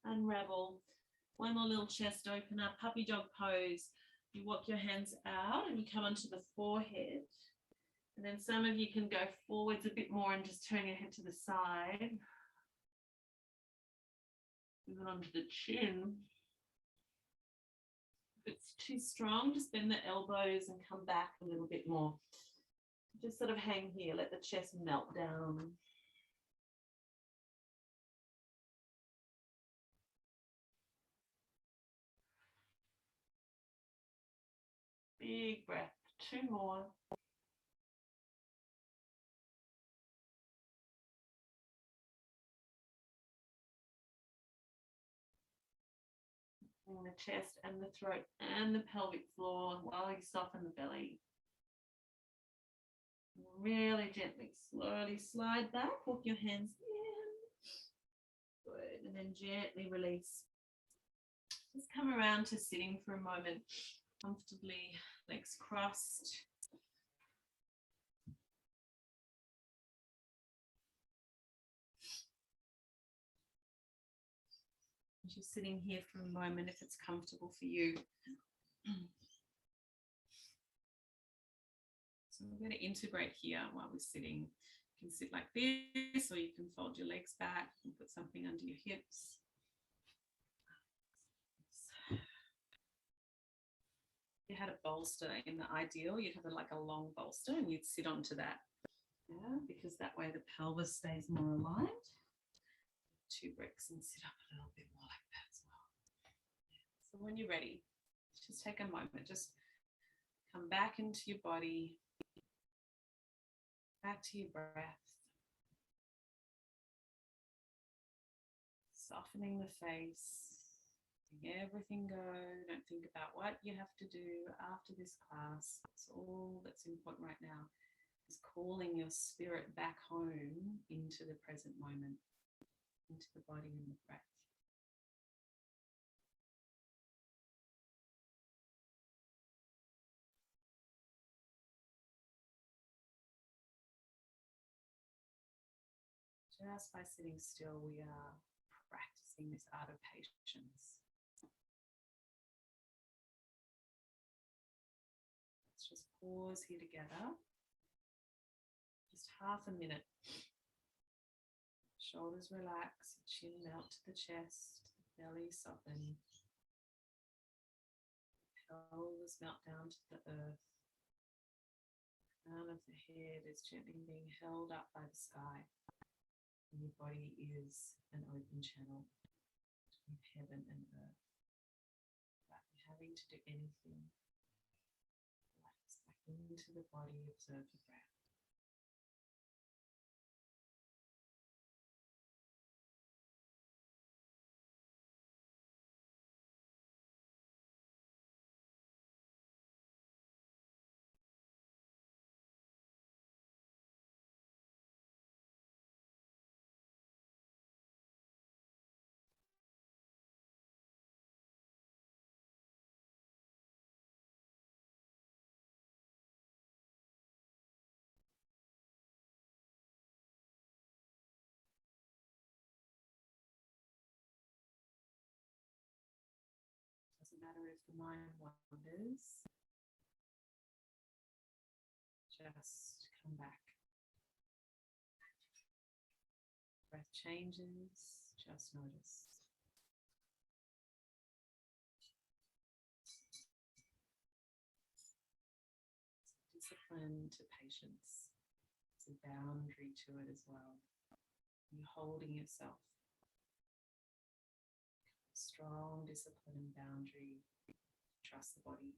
Speaker 1: Unravel. One more little chest opener. Puppy dog pose. You walk your hands out and you come onto the forehead. And then some of you can go forwards a bit more and just turn your head to the side. Move it onto the chin. If it's too strong, just bend the elbows and come back a little bit more. Just sort of hang here, let the chest melt down. Big breath. 2 more. The chest and the throat and the pelvic floor while you soften the belly. Really gently, slowly slide back, walk your hands in. Good, and then gently release. Just come around to sitting for a moment, comfortably, legs crossed. Just sitting here for a moment if it's comfortable for you. So we're going to integrate here while we're sitting. You can sit like this, or you can fold your legs back and put something under your hips. If you had a bolster in the ideal, you'd have like a long bolster and you'd sit onto that. Yeah, because that way the pelvis stays more aligned. 2 bricks and sit up a little bit more like that as well. So when you're ready, just take a moment, just come back into your body, back to your breath, softening the face, letting everything go. Don't think about what you have to do after this class. That's all that's important right now, is calling your spirit back home into the present moment, into the body and the breath. Just by sitting still, we are practicing this art of patience. Let's just pause here together. Just half a minute. Shoulders relax, chin melt to the chest, belly soften. Pelvis melt down to the earth. Crown of the head is gently being held up by the sky. And your body is an open channel between heaven and earth. Without having to do anything, relax back into the body, observe the breath. Doesn't matter if the mind wanders, just come back. Breath changes, just notice. Discipline to patience. It's a boundary to it as well. You're holding yourself. Strong discipline and boundary. Trust the body.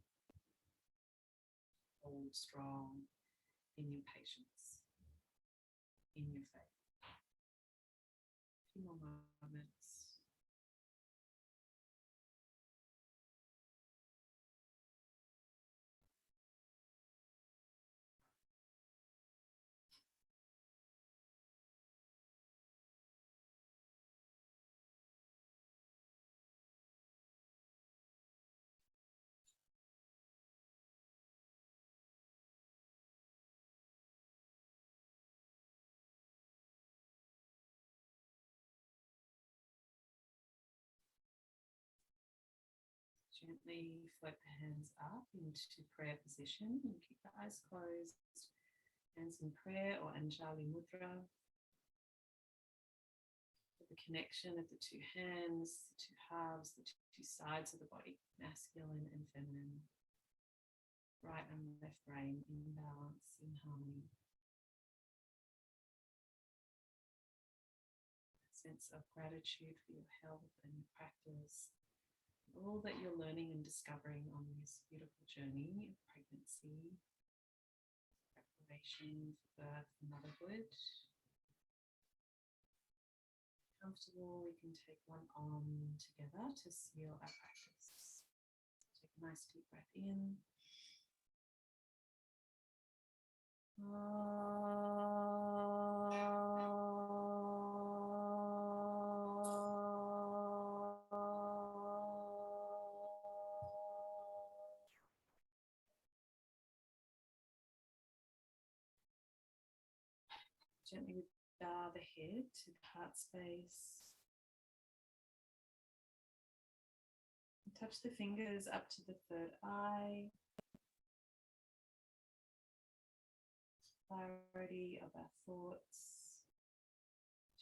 Speaker 1: Hold strong in your patience, in your faith. A few more moments. Gently float the hands up into prayer position and keep the eyes closed. Hands in prayer or Anjali Mudra. The connection of the two hands, the two halves, the two sides of the body, masculine and feminine. Right and left brain in balance, in harmony. A sense of gratitude for your health and your practice. All that you're learning and discovering on this beautiful journey of pregnancy, preparation for birth and motherhood. Comfortable, we can take one on together to seal our practice. Take a nice deep breath in. Gently bow the head to the heart space. And touch the fingers up to the third eye. Clarity of our thoughts.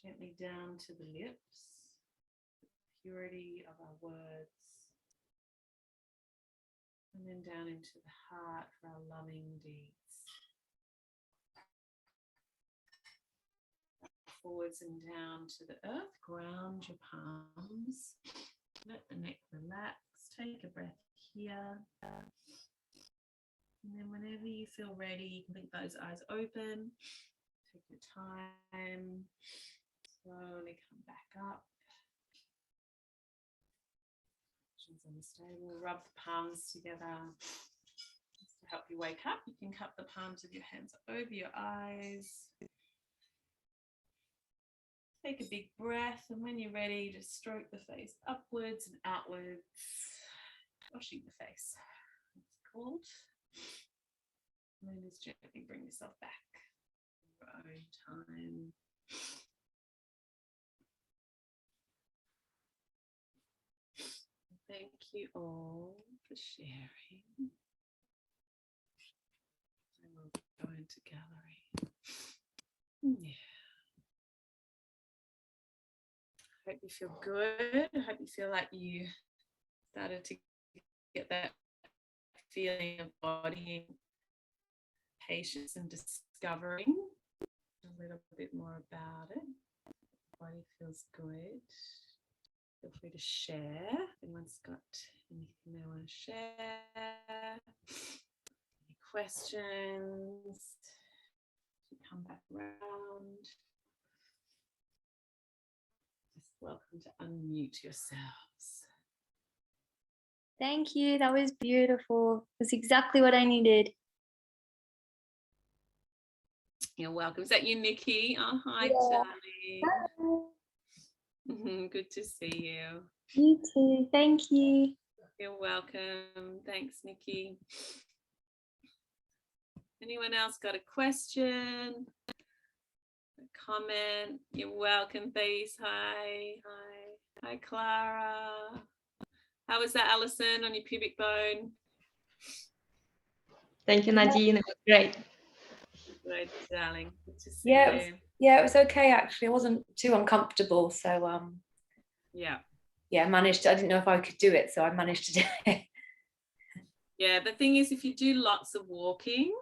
Speaker 1: Gently down to the lips. The purity of our words. And then down into the heart for our loving deeds. Forwards and down to the earth. Ground your palms. Let the neck relax. Take a breath here. And then whenever you feel ready, you can blink those eyes open. Take your time. Slowly come back up. Positions unstable. Rub the palms together. Just to help you wake up, you can cup the palms of your hands over your eyes. Take a big breath, and when you're ready, just stroke the face upwards and outwards, washing the face. It's called. And then just gently bring yourself back in your own time. Thank you all for sharing. I will go into gallery. Yeah. I hope you feel good. I hope you feel like you started to get that feeling of body patience and discovering a little bit more about it. The body feels good. Feel free to share. If anyone's got anything they want to share, any questions, you come back around. Just welcome to unmute yourselves.
Speaker 2: Thank you. That was beautiful. That's exactly what I needed.
Speaker 1: You're welcome. Is that you, Nikki? Oh, hi,
Speaker 2: Yeah.
Speaker 1: Charlie. Hi. Good to see you.
Speaker 2: You too. Thank you.
Speaker 1: You're welcome. Thanks, Nikki. Anyone else got a question? A comment? You're welcome, Thais. Hi. Hi. Hi, Clara. How was that, Alison, on your pubic bone?
Speaker 3: Thank you, Nadine. It was great.
Speaker 1: Good, darling. Good to see
Speaker 4: you. Yeah, it was okay actually. I wasn't too uncomfortable, so yeah, managed to, I didn't know if I could do it, so I managed to do it.
Speaker 1: Yeah, the thing is, if you do lots of walking,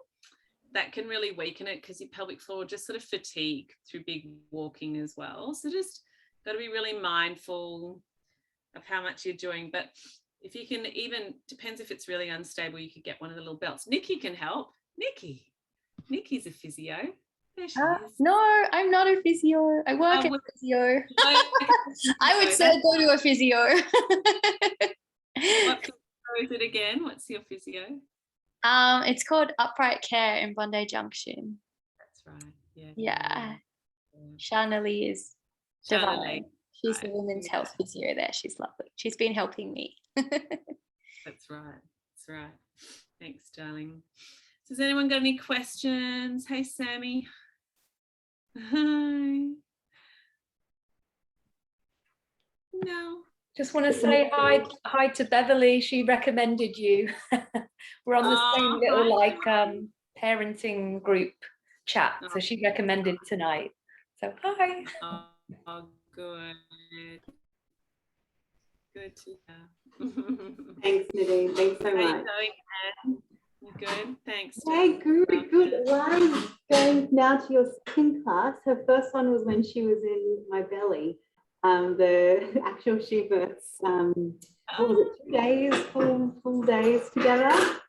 Speaker 1: that can really weaken it because your pelvic floor will just sort of fatigue through big walking as well. So just got to be really mindful of how much you're doing. But if you can, even depends if it's really unstable, you could get one of the little belts. Nikki can help. Nikki's a physio. There she is.
Speaker 2: No, I'm not a physio. I work at a physio. I would say go to a physio.
Speaker 1: What physio is it again? What's your physio?
Speaker 2: It's called Upright Care in Bondi Junction.
Speaker 1: That's right.
Speaker 2: Yeah. Shanali is divine. She's the women's health physio there. She's lovely. She's been helping me.
Speaker 1: That's right. Thanks, darling. So has anyone got any questions? Hey, Sammy. Hi. No.
Speaker 4: Just want to say hi to Beverly. She recommended you. We're on the same little like parenting group chat. So she recommended tonight. So hi.
Speaker 1: Oh, good. Good to hear.
Speaker 5: Thanks, Nadine. Thanks so much.
Speaker 1: How are you going, Anne? You good? Thanks.
Speaker 5: Hey, good. Well, I'm going now to your second class. Her first one was when she was in my belly. The actual she births, what was it, 2 days, full days together?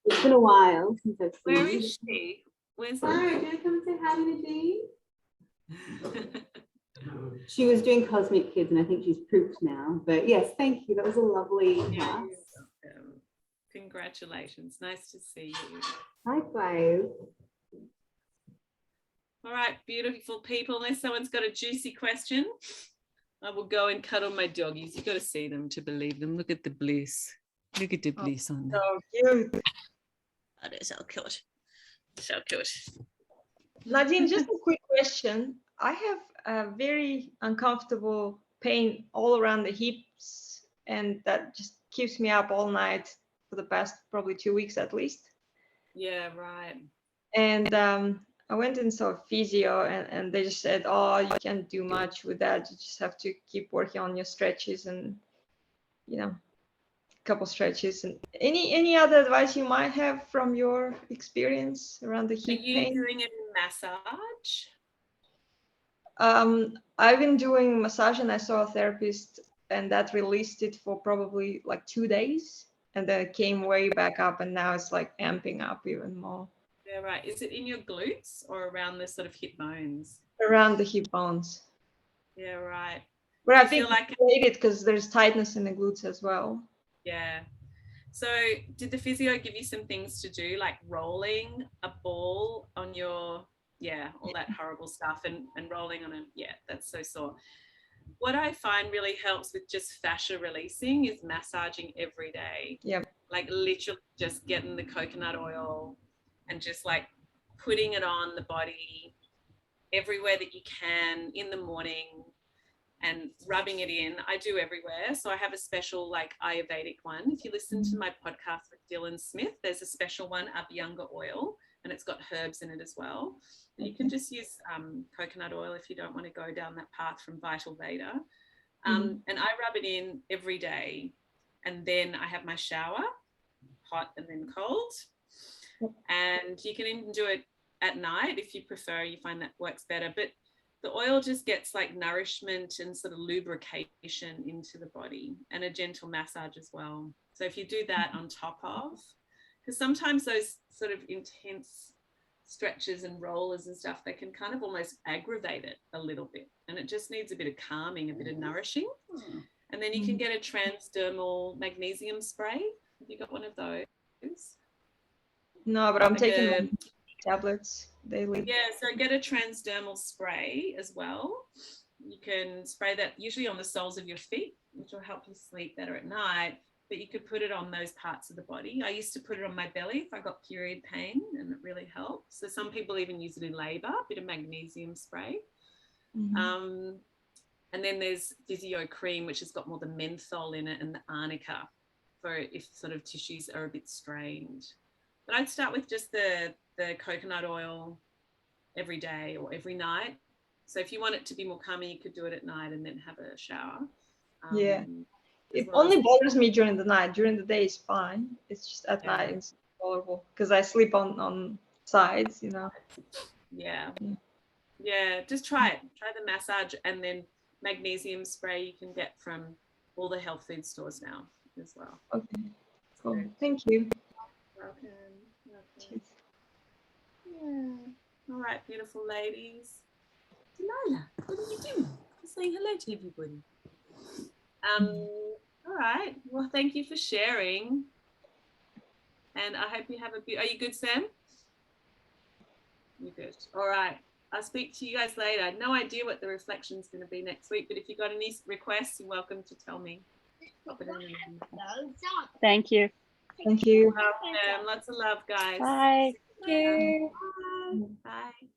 Speaker 5: It's been a while since I've seen
Speaker 1: Where is she? Where's
Speaker 5: Hi, do you come and say hi to Nadine? She was doing Cosmic Kids and I think she's pooped now. But yes, thank you. That was a lovely class.
Speaker 1: Congratulations. Nice to see you.
Speaker 5: Likewise.
Speaker 1: All right, beautiful people. Unless someone's got a juicy question, I will go and cuddle my doggies. You've got to see them to believe them. Look at the bliss. Look at the bliss on them.
Speaker 3: So cute.
Speaker 1: Oh, they're so cute. So cute.
Speaker 3: Nadine, just a quick question. I have a very uncomfortable pain all around the hips, and that just keeps me up all night for the past probably 2 weeks at least.
Speaker 1: Yeah, right.
Speaker 3: And I went and saw a physio, and they just said, oh, you can't do much with that. You just have to keep working on your stretches and, you know, a couple stretches. And any other advice you might have from your experience around the hip pain?
Speaker 1: Are you doing a massage?
Speaker 3: I've been doing massage, and I saw a therapist, and that released it for probably like 2 days, and then it came way back up, and now it's like amping up even more.
Speaker 1: Yeah, right. Is it in your glutes or around the sort of hip bones?
Speaker 3: Around the hip bones.
Speaker 1: Yeah, right.
Speaker 3: Where I think like it because there's tightness in the glutes as well.
Speaker 1: Yeah. So did the physio give you some things to do, like rolling a ball on your, all that horrible stuff and rolling on it? Yeah, that's so sore. What I find really helps with just fascia releasing is massaging every day.
Speaker 3: Yep.
Speaker 1: Like literally just getting the coconut oil and just like putting it on the body everywhere that you can in the morning and rubbing it in. I do everywhere. So I have a special like Ayurvedic one. If you listen to my podcast with Dylan Smith, there's a special one, Abhyanga oil, and it's got herbs in it as well. And you can just use coconut oil if you don't want to go down that path from Vital Veda. And I rub it in every day. And then I have my shower, hot and then cold. And you can even do it at night if you prefer, you find that works better. But the oil just gets like nourishment and sort of lubrication into the body and a gentle massage as well. So if you do that on top of, because sometimes those sort of intense stretches and rollers and stuff, they can kind of almost aggravate it a little bit. And it just needs a bit of calming, a bit of nourishing. And then you can get a transdermal magnesium spray. Have you got one of those?
Speaker 3: No, but I'm taking tablets daily.
Speaker 1: Yeah, so get a transdermal spray as well. You can spray that usually on the soles of your feet, which will help you sleep better at night, but you could put it on those parts of the body. I used to put it on my belly if I got period pain, and it really helps. So some people even use it in labor, a bit of magnesium spray. And then there's physio cream, which has got more the menthol in it and the arnica for if sort of tissues are a bit strained. But I'd start with just the coconut oil every day or every night. So if you want it to be more calming, you could do it at night and then have a shower. It
Speaker 3: only bothers me during the night. During the day is fine. It's just at night it's tolerable because I sleep on sides, you know.
Speaker 1: Yeah, just try it. Try the massage, and then magnesium spray you can get from all the health food stores now as well.
Speaker 3: Okay, cool. Thank you.
Speaker 1: Welcome. Yeah. All right, beautiful ladies. Delilah, what are you doing? Just saying hello to everybody. All right. Well, thank you for sharing. And I hope you have are you good, Sam? You're good. All right. I'll speak to you guys later. I had no idea what the reflection is going to be next week, but if you've got any requests, you're welcome to tell me.
Speaker 2: Thank you.
Speaker 3: Thank you.
Speaker 1: Lots of love, guys.
Speaker 2: Bye.
Speaker 1: Bye. Bye.